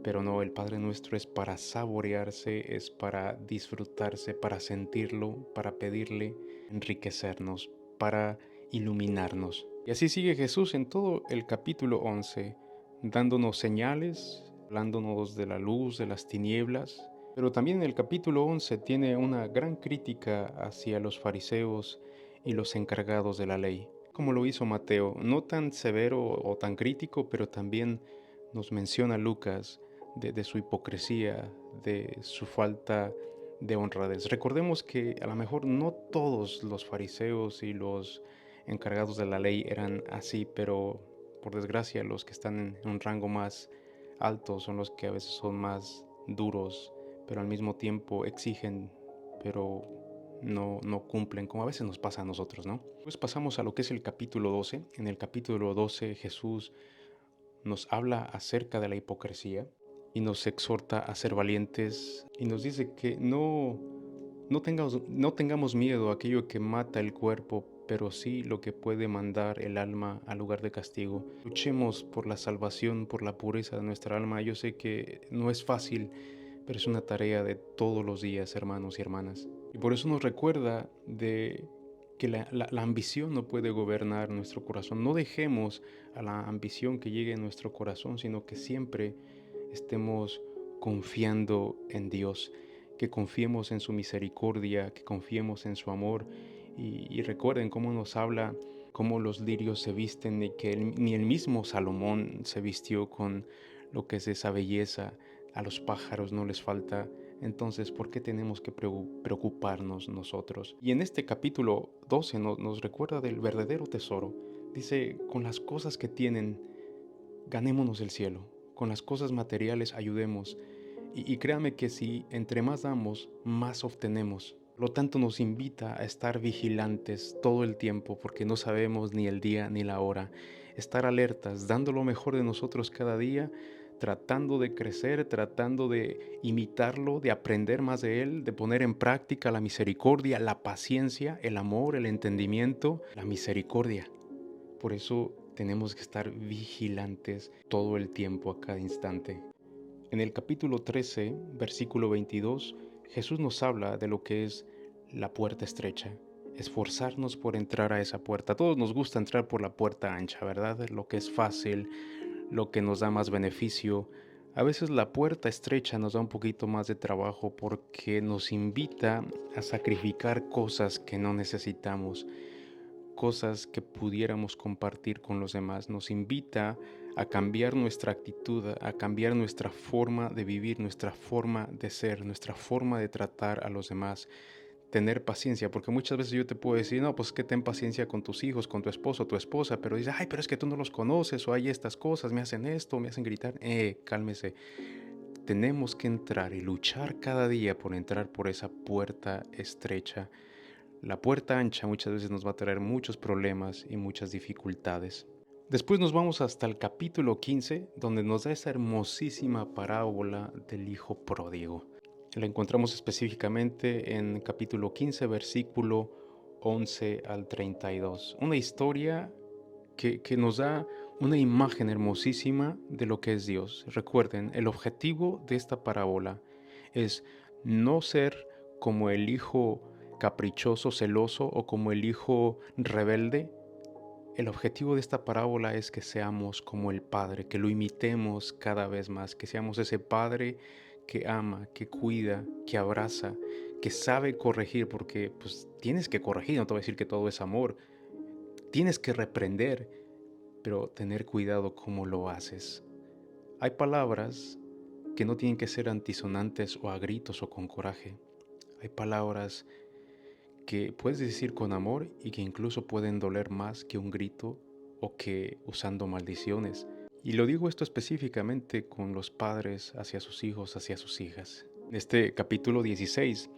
Pero no, el Padre Nuestro es para saborearse, es para disfrutarse, para sentirlo, para pedirle enriquecernos, para iluminarnos. Y así sigue Jesús en todo el capítulo 11, dándonos señales, hablándonos de la luz, de las tinieblas. Pero también en el capítulo 11 tiene una gran crítica hacia los fariseos y los encargados de la ley, como lo hizo Mateo, no tan severo o tan crítico, pero también nos menciona Lucas de su hipocresía, de su falta de honradez. Recordemos que a lo mejor no todos los fariseos y los encargados de la ley eran así, pero por desgracia los que están en un rango más alto son los que a veces son más duros, pero al mismo tiempo exigen, pero no cumplen, como a veces nos pasa a nosotros, ¿no? Pues pasamos a lo que es el capítulo 12. En el capítulo 12 Jesús nos habla acerca de la hipocresía y nos exhorta a ser valientes y nos dice que no tengamos miedo a aquello que mata el cuerpo, pero sí lo que puede mandar el alma al lugar de castigo. Luchemos por la salvación, por la pureza de nuestra alma. Yo sé que no es fácil, pero es una tarea de todos los días, hermanos y hermanas. Y por eso nos recuerda de que la ambición no puede gobernar nuestro corazón. No dejemos a la ambición que llegue en nuestro corazón, sino que siempre estemos confiando en Dios, que confiemos en su misericordia, que confiemos en su amor. Y recuerden cómo nos habla, cómo los lirios se visten y que ni el mismo Salomón se vistió con lo que es esa belleza. A los pájaros no les falta. Entonces, ¿por qué tenemos que preocuparnos nosotros? Y en este capítulo 12 nos recuerda del verdadero tesoro. Dice, con las cosas que tienen, ganémonos el cielo. Con las cosas materiales ayudemos. Y créame que si entre más damos, más obtenemos. Por lo tanto, nos invita a estar vigilantes todo el tiempo porque no sabemos ni el día ni la hora. Estar alertas, dando lo mejor de nosotros cada día, tratando de crecer, tratando de imitarlo, de aprender más de él, de poner en práctica la misericordia, la paciencia, el amor, el entendimiento, la misericordia. Por eso tenemos que estar vigilantes todo el tiempo, a cada instante. En el capítulo 13, versículo 22, Jesús nos habla de lo que es la puerta estrecha, esforzarnos por entrar a esa puerta. A todos nos gusta entrar por la puerta ancha, ¿verdad? Lo que es fácil, lo que nos da más beneficio. A veces la puerta estrecha nos da un poquito más de trabajo porque nos invita a sacrificar cosas que no necesitamos, cosas que pudiéramos compartir con los demás. Nos invita a cambiar nuestra actitud, a cambiar nuestra forma de vivir, nuestra forma de ser, nuestra forma de tratar a los demás. tener paciencia, porque muchas veces yo te puedo decir, no, pues que ten paciencia con tus hijos, con tu esposo, tu esposa, pero dices, ay, pero es que tú no los conoces, o hay estas cosas, me hacen esto, me hacen gritar. Cálmese. Tenemos que entrar y luchar cada día por entrar por esa puerta estrecha. La puerta ancha muchas veces nos va a traer muchos problemas y muchas dificultades. Después nos vamos hasta el capítulo 15, donde nos da esa hermosísima parábola del hijo pródigo. La encontramos específicamente en capítulo 15, versículo 11 al 32. Una historia que nos da una imagen hermosísima de lo que es Dios. Recuerden, el objetivo de esta parábola es no ser como el hijo caprichoso, celoso o como el hijo rebelde. El objetivo de esta parábola es que seamos como el Padre, que lo imitemos cada vez más, que seamos ese Padre que ama, que cuida, que abraza, que sabe corregir, porque pues tienes que corregir, no te voy a decir que todo es amor, tienes que reprender, pero tener cuidado cómo lo haces. Hay palabras que no tienen que ser antisonantes o a gritos o con coraje. Hay palabras que puedes decir con amor y que incluso pueden doler más que un grito o que usando maldiciones. Y lo digo esto específicamente con los padres hacia sus hijos, hacia sus hijas. En este capítulo 16,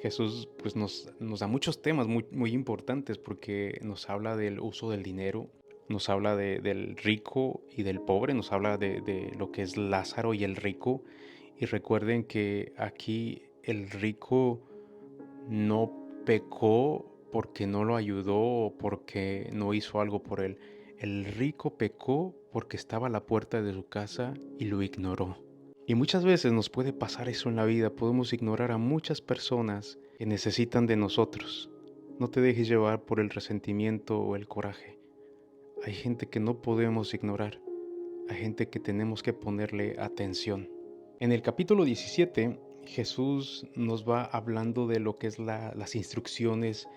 Jesús pues nos da muchos temas muy importantes porque nos habla del uso del dinero, nos habla del rico y del pobre, nos habla de lo que es Lázaro y el rico. Y recuerden que aquí el rico no pecó porque no lo ayudó o porque no hizo algo por él. El rico pecó porque estaba a la puerta de su casa y lo ignoró. Y muchas veces nos puede pasar eso en la vida. Podemos ignorar a muchas personas que necesitan de nosotros. No te dejes llevar por el resentimiento o el coraje. Hay gente que no podemos ignorar. Hay gente que tenemos que ponerle atención. En el capítulo 17, Jesús nos va hablando de lo que es las instrucciones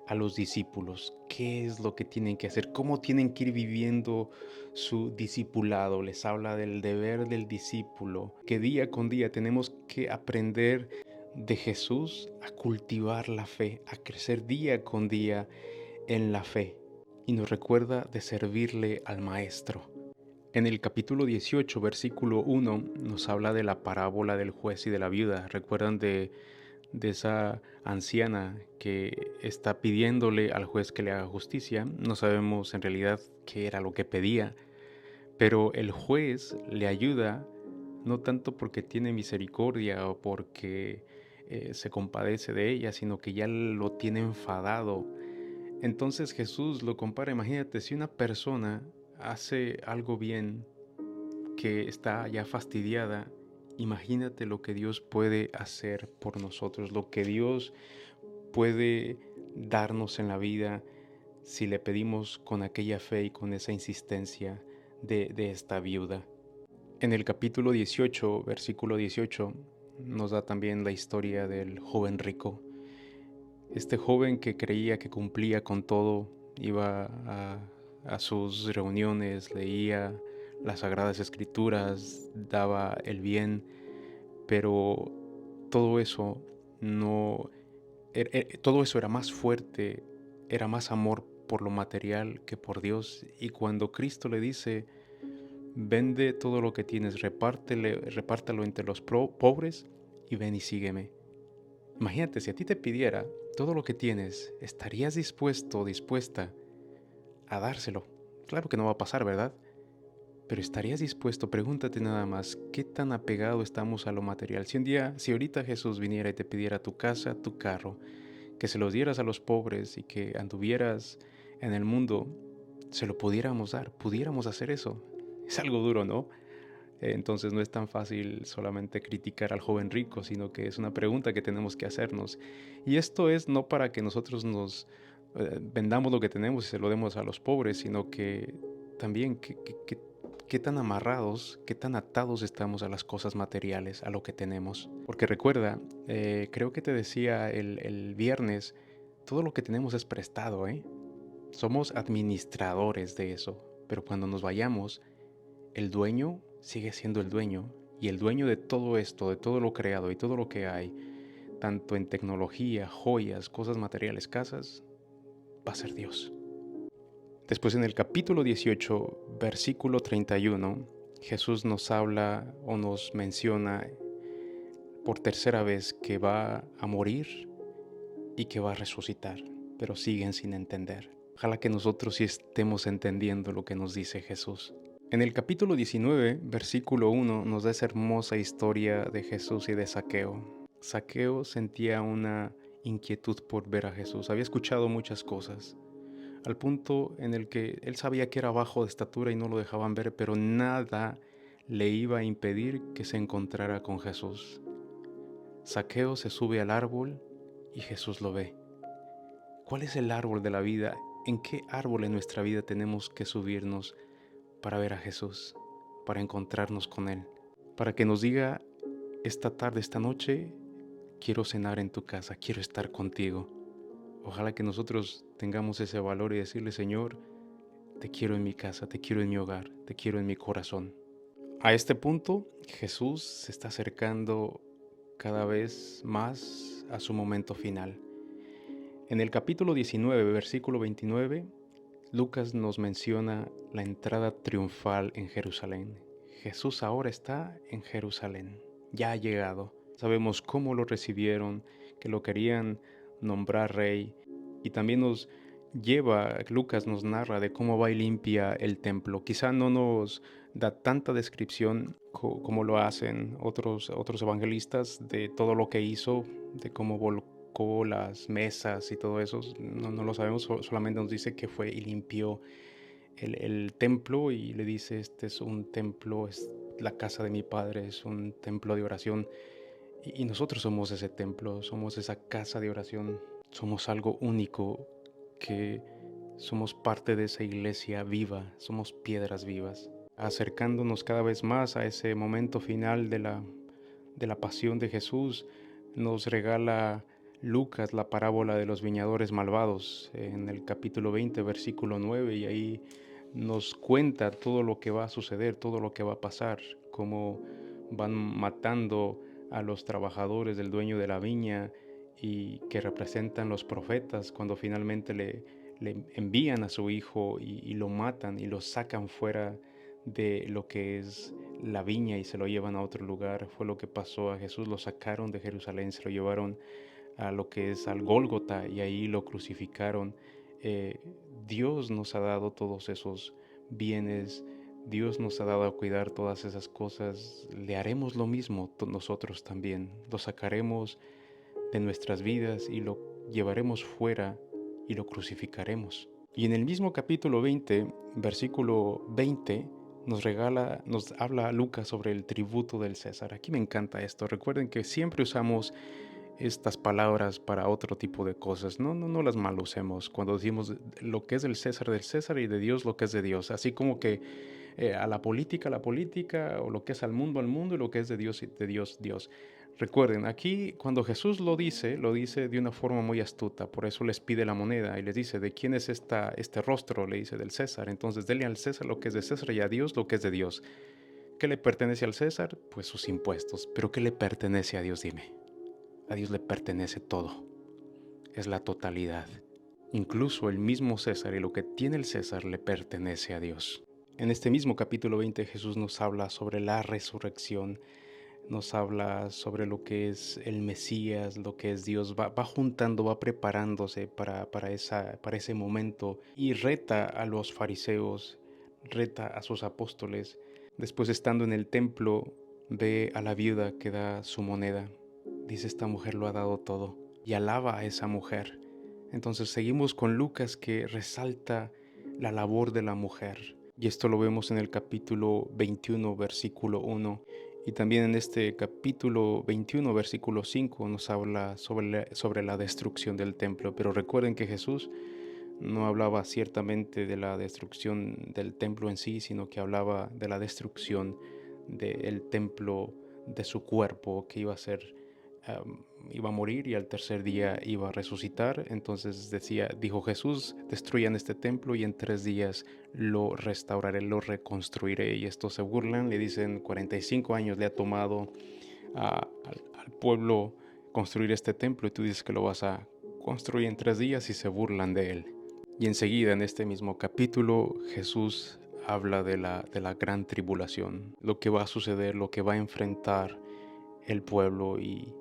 a los discípulos. ¿Qué es lo que tienen que hacer? ¿Cómo tienen que ir viviendo su discipulado? Les habla del deber del discípulo, que día con día tenemos que aprender de Jesús a cultivar la fe, a crecer día con día en la fe. Y nos recuerda de servirle al Maestro. En el capítulo 18, versículo 1, nos habla de la parábola del juez y de la viuda. ¿Recuerdan de esa anciana que está pidiéndole al juez que le haga justicia? No sabemos en realidad qué era lo que pedía, pero el juez le ayuda no tanto porque tiene misericordia o porque se compadece de ella, sino que ya lo tiene enfadado. Entonces Jesús lo compara, imagínate, si una persona hace algo bien que está ya fastidiada, imagínate lo que Dios puede hacer por nosotros, lo que Dios puede darnos en la vida si le pedimos con aquella fe y con esa insistencia de esta viuda. En el capítulo 18, versículo 18, nos da también la historia del joven rico. Este joven que creía que cumplía con todo, iba a sus reuniones, leía las Sagradas Escrituras, daba el bien, pero todo eso no, todo eso era más fuerte, era más amor por lo material que por Dios. Y cuando Cristo le dice, vende todo lo que tienes, repártelo entre los pobres y ven y sígueme. Imagínate, si a ti te pidiera todo lo que tienes, ¿estarías dispuesto o dispuesta a dárselo? Claro que no va a pasar, ¿verdad? Pero estarías dispuesto, pregúntate nada más, ¿qué tan apegado estamos a lo material? Si ahorita Jesús viniera y te pidiera tu casa, tu carro, que se los dieras a los pobres y que anduvieras en el mundo, se lo pudiéramos dar, pudiéramos hacer eso. Es algo duro, ¿no? Entonces no es tan fácil solamente criticar al joven rico, sino que es una pregunta que tenemos que hacernos. Y esto es no para que nosotros nos vendamos lo que tenemos y se lo demos a los pobres, sino que también qué tan amarrados, qué tan atados estamos a las cosas materiales, a lo que tenemos. Porque recuerda, creo que te decía el viernes, todo lo que tenemos es prestado, ¿eh? Somos administradores de eso, pero cuando nos vayamos, el dueño sigue siendo el dueño, y el dueño de todo esto, de todo lo creado y todo lo que hay, tanto en tecnología, joyas, cosas materiales, casas, va a ser Dios. Después en el capítulo 18, versículo 31, Jesús nos habla o nos menciona por tercera vez que va a morir y que va a resucitar, pero siguen sin entender. Ojalá que nosotros sí estemos entendiendo lo que nos dice Jesús. En el capítulo 19, versículo 1, nos da esa hermosa historia de Jesús y de Zaqueo. Zaqueo sentía una inquietud por ver a Jesús. Había escuchado muchas cosas, al punto en el que él sabía que era bajo de estatura y no lo dejaban ver, pero nada le iba a impedir que se encontrara con Jesús. Zaqueo se sube al árbol y Jesús lo ve. ¿Cuál es el árbol de la vida? ¿En qué árbol en nuestra vida tenemos que subirnos para ver a Jesús, para encontrarnos con Él? Para que nos diga, esta tarde, esta noche, quiero cenar en tu casa, quiero estar contigo. Ojalá que nosotros tengamos ese valor y decirle, Señor, te quiero en mi casa, te quiero en mi hogar, te quiero en mi corazón. A este punto, Jesús se está acercando cada vez más a su momento final. En el capítulo 19, versículo 29, Lucas nos menciona la entrada triunfal en Jerusalén. Jesús ahora está en Jerusalén, ya ha llegado. Sabemos cómo lo recibieron, que lo querían nombrar rey, y también Lucas nos narra de cómo va y limpia el templo. Quizá no nos da tanta descripción como lo hacen otros evangelistas de todo lo que hizo, de cómo volcó las mesas y todo eso. No lo sabemos, solamente nos dice que fue y limpió el templo y le dice, este es un templo, es la casa de mi padre, es un templo de oración. Y nosotros somos ese templo, somos esa casa de oración, somos algo único, que somos parte de esa iglesia viva, somos piedras vivas, acercándonos cada vez más a ese momento final de la pasión de Jesús. Nos regala Lucas la parábola de los viñadores malvados en el capítulo 20, versículo 9, y ahí nos cuenta todo lo que va a suceder, todo lo que va a pasar, cómo van matando a los trabajadores del dueño de la viña y que representan los profetas cuando finalmente le envían a su hijo y lo matan y lo sacan fuera de lo que es la viña y se lo llevan a otro lugar. Fue lo que pasó a Jesús, lo sacaron de Jerusalén, se lo llevaron a lo que es al Gólgota y ahí lo crucificaron. Dios nos ha dado todos esos bienes, Dios nos ha dado a cuidar todas esas cosas. Le haremos lo mismo nosotros también, lo sacaremos de nuestras vidas y lo llevaremos fuera y lo crucificaremos. Y en el mismo capítulo 20, versículo 20, nos habla Lucas sobre el tributo del César. Aquí me encanta esto. Recuerden que siempre usamos estas palabras para otro tipo de cosas. No las mal usemos cuando decimos lo que es del César y de Dios lo que es de Dios. Así como que a la política, o lo que es al mundo, y lo que es de Dios, Dios. Recuerden, aquí cuando Jesús lo dice de una forma muy astuta, por eso les pide la moneda y les dice, ¿de quién es este rostro? Le dice, del César. Entonces, denle al César lo que es de César y a Dios lo que es de Dios. ¿Qué le pertenece al César? Pues sus impuestos. ¿Pero qué le pertenece a Dios? Dime. A Dios le pertenece todo. Es la totalidad. Incluso el mismo César y lo que tiene el César le pertenece a Dios. En este mismo capítulo 20 Jesús nos habla sobre la resurrección, nos habla sobre lo que es el Mesías, lo que es Dios, va juntando, va preparándose para ese momento y reta a los fariseos, reta a sus apóstoles. Después, estando en el templo, ve a la viuda que da su moneda. Dice, esta mujer lo ha dado todo, y alaba a esa mujer. Entonces seguimos con Lucas, que resalta la labor de la mujer. Y esto lo vemos en el capítulo 21, versículo 1. Y también en este capítulo 21, versículo 5, nos habla sobre la destrucción del templo. Pero recuerden que Jesús no hablaba ciertamente de la destrucción del templo en sí, sino que hablaba de la destrucción del templo, de su cuerpo, que iba a morir y al tercer día iba a resucitar. Entonces dijo Jesús, destruyan este templo y en 3 días lo restauraré, lo reconstruiré. Y estos se burlan, le dicen 45 años le ha tomado al pueblo construir este templo y tú dices que lo vas a construir en 3 días y se burlan de él. Y enseguida en este mismo capítulo Jesús habla de la gran tribulación, lo que va a suceder, lo que va a enfrentar el pueblo y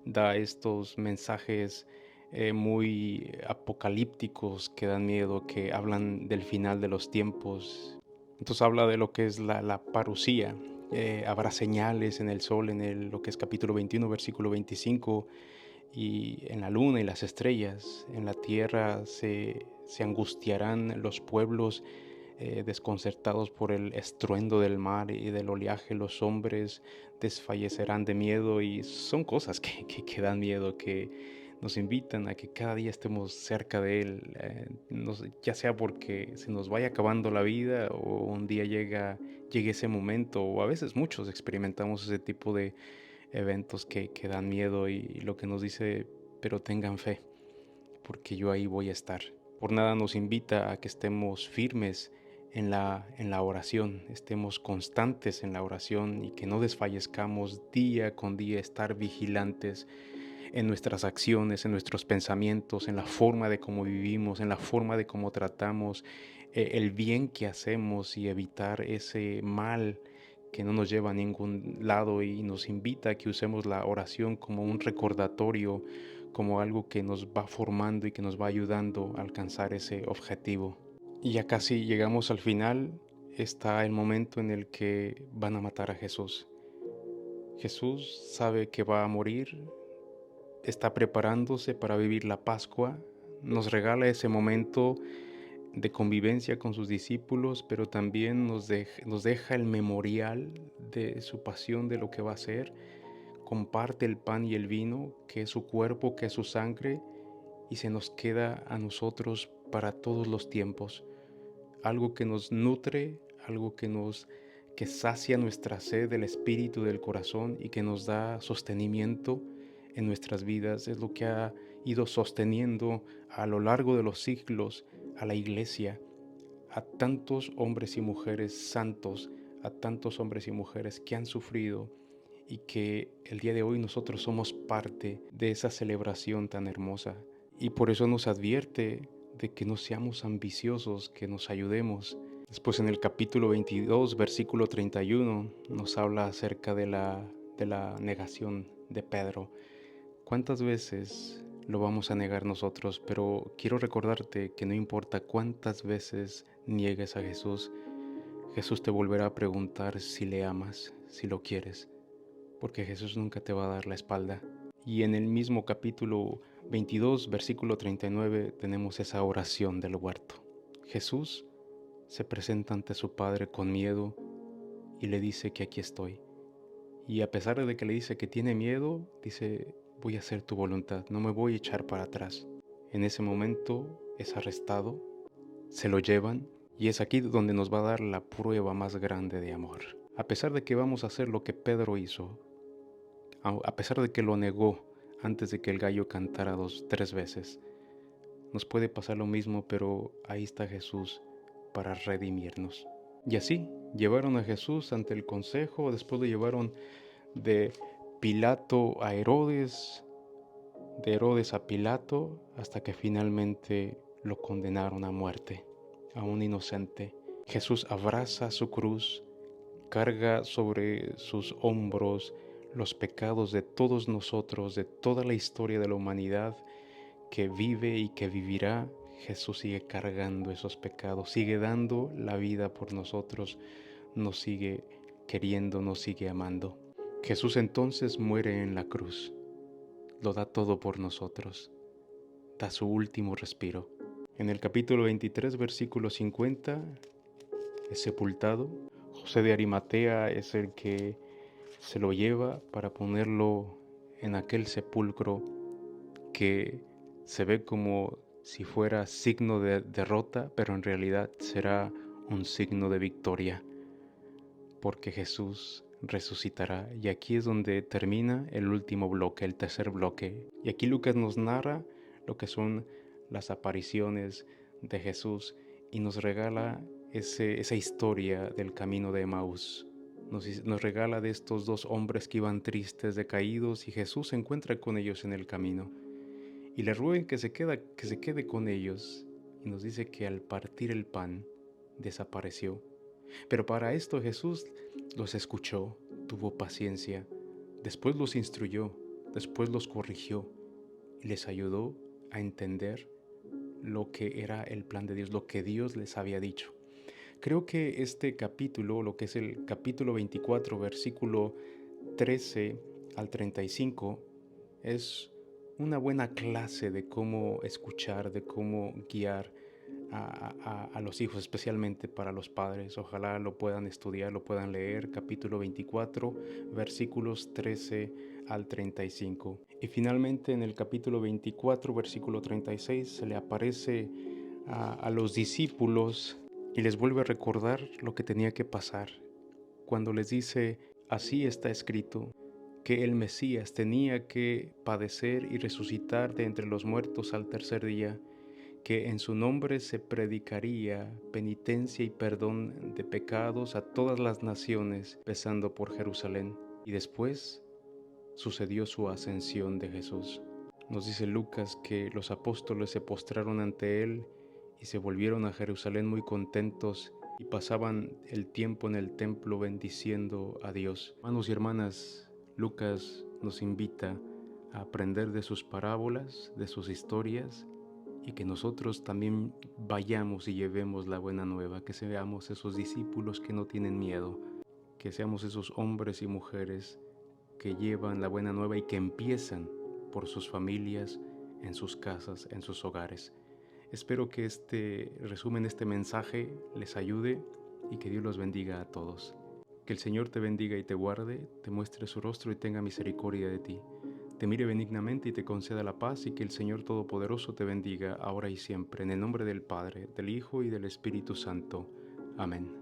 da estos mensajes muy apocalípticos que dan miedo, que hablan del final de los tiempos. Entonces habla de lo que es la parusía. Habrá señales en el sol, lo que es capítulo 21, versículo 25, y en la luna y las estrellas. En la tierra se angustiarán los pueblos desconcertados por el estruendo del mar y del oleaje. Los hombres desfallecerán de miedo, y son cosas que dan miedo, que nos invitan a que cada día estemos cerca de Él, ya sea porque se nos vaya acabando la vida o un día llegue ese momento, o a veces muchos experimentamos ese tipo de eventos que dan miedo, y lo que nos dice, pero tengan fe, porque yo ahí voy a estar. Por nada nos invita a que estemos firmes en la oración, estemos constantes en la oración y que no desfallezcamos día con día, estar vigilantes en nuestras acciones, en nuestros pensamientos, en la forma de cómo vivimos, en la forma de cómo tratamos, el bien que hacemos, y evitar ese mal que no nos lleva a ningún lado, y nos invita a que usemos la oración como un recordatorio, como algo que nos va formando y que nos va ayudando a alcanzar ese objetivo. Y ya casi llegamos al final. Está el momento en el que van a matar a Jesús. Jesús sabe que va a morir, está preparándose para vivir la Pascua, nos regala ese momento de convivencia con sus discípulos, pero también nos deja el memorial de su pasión, de lo que va a hacer. Comparte el pan y el vino, que es su cuerpo, que es su sangre, y se nos queda a nosotros para todos los tiempos. Algo que nos nutre, algo que sacia nuestra sed del espíritu, del corazón, y que nos da sostenimiento en nuestras vidas. Es lo que ha ido sosteniendo a lo largo de los siglos a la iglesia, a tantos hombres y mujeres santos, a tantos hombres y mujeres que han sufrido, y que el día de hoy nosotros somos parte de esa celebración tan hermosa. Y por eso nos advierte de que no seamos ambiciosos, que nos ayudemos. Después en el capítulo 22, versículo 31, nos habla acerca de la negación de Pedro. ¿Cuántas veces lo vamos a negar nosotros? Pero quiero recordarte que no importa cuántas veces niegues a Jesús, Jesús te volverá a preguntar si le amas, si lo quieres, porque Jesús nunca te va a dar la espalda. Y en el mismo capítulo 22, versículo 39, tenemos esa oración del huerto. Jesús se presenta ante su Padre con miedo y le dice que aquí estoy. Y a pesar de que le dice que tiene miedo, dice: voy a hacer tu voluntad, no me voy a echar para atrás. En ese momento es arrestado, se lo llevan, y es aquí donde nos va a dar la prueba más grande de amor. A pesar de que vamos a hacer lo que Pedro hizo, a pesar de que lo negó antes de que el gallo cantara 3 veces, nos puede pasar lo mismo, pero ahí está Jesús para redimirnos. Y así llevaron a Jesús ante el consejo. Después lo llevaron de Pilato a Herodes, de Herodes a Pilato, hasta que finalmente lo condenaron a muerte, a un inocente. Jesús abraza su cruz, carga sobre sus hombros los pecados de todos nosotros, de toda la historia de la humanidad que vive y que vivirá. Jesús sigue cargando esos pecados, sigue dando la vida por nosotros, nos sigue queriendo, nos sigue amando. Jesús entonces muere en la cruz, lo da todo por nosotros, da su último respiro. En el capítulo 23, versículo 50, es sepultado. José de Arimatea es el que se lo lleva para ponerlo en aquel sepulcro que se ve como si fuera signo de derrota, pero en realidad será un signo de victoria, porque Jesús resucitará. Y aquí es donde termina el último bloque, el tercer bloque. Y aquí Lucas nos narra lo que son las apariciones de Jesús y nos regala esa historia del camino de Emaús. nos regala de estos dos hombres que iban tristes, decaídos, y Jesús se encuentra con ellos en el camino. Y le ruegan que se quede con ellos, y nos dice que al partir el pan desapareció. Pero para esto Jesús los escuchó, tuvo paciencia, después los instruyó, después los corrigió y les ayudó a entender lo que era el plan de Dios, lo que Dios les había dicho. Creo que este capítulo, lo que es el capítulo 24, versículo 13 al 35, es una buena clase de cómo escuchar, de cómo guiar a los hijos, especialmente para los padres. Ojalá lo puedan estudiar, lo puedan leer. Capítulo 24, versículos 13 al 35. Y finalmente en el capítulo 24, versículo 36, se le aparece a los discípulos y les vuelve a recordar lo que tenía que pasar. Cuando les dice, así está escrito, que el Mesías tenía que padecer y resucitar de entre los muertos al tercer día, que en su nombre se predicaría penitencia y perdón de pecados a todas las naciones, empezando por Jerusalén. Y después sucedió su ascensión de Jesús. Nos dice Lucas que los apóstoles se postraron ante él y se volvieron a Jerusalén muy contentos y pasaban el tiempo en el templo bendiciendo a Dios. Hermanos y hermanas, Lucas nos invita a aprender de sus parábolas, de sus historias, y que nosotros también vayamos y llevemos la buena nueva, que seamos esos discípulos que no tienen miedo, que seamos esos hombres y mujeres que llevan la buena nueva y que empiezan por sus familias, en sus casas, en sus hogares. Espero que este resumen, este mensaje les ayude y que Dios los bendiga a todos. Que el Señor te bendiga y te guarde, te muestre su rostro y tenga misericordia de ti. Te mire benignamente y te conceda la paz, y que el Señor Todopoderoso te bendiga ahora y siempre, en el nombre del Padre, del Hijo y del Espíritu Santo. Amén.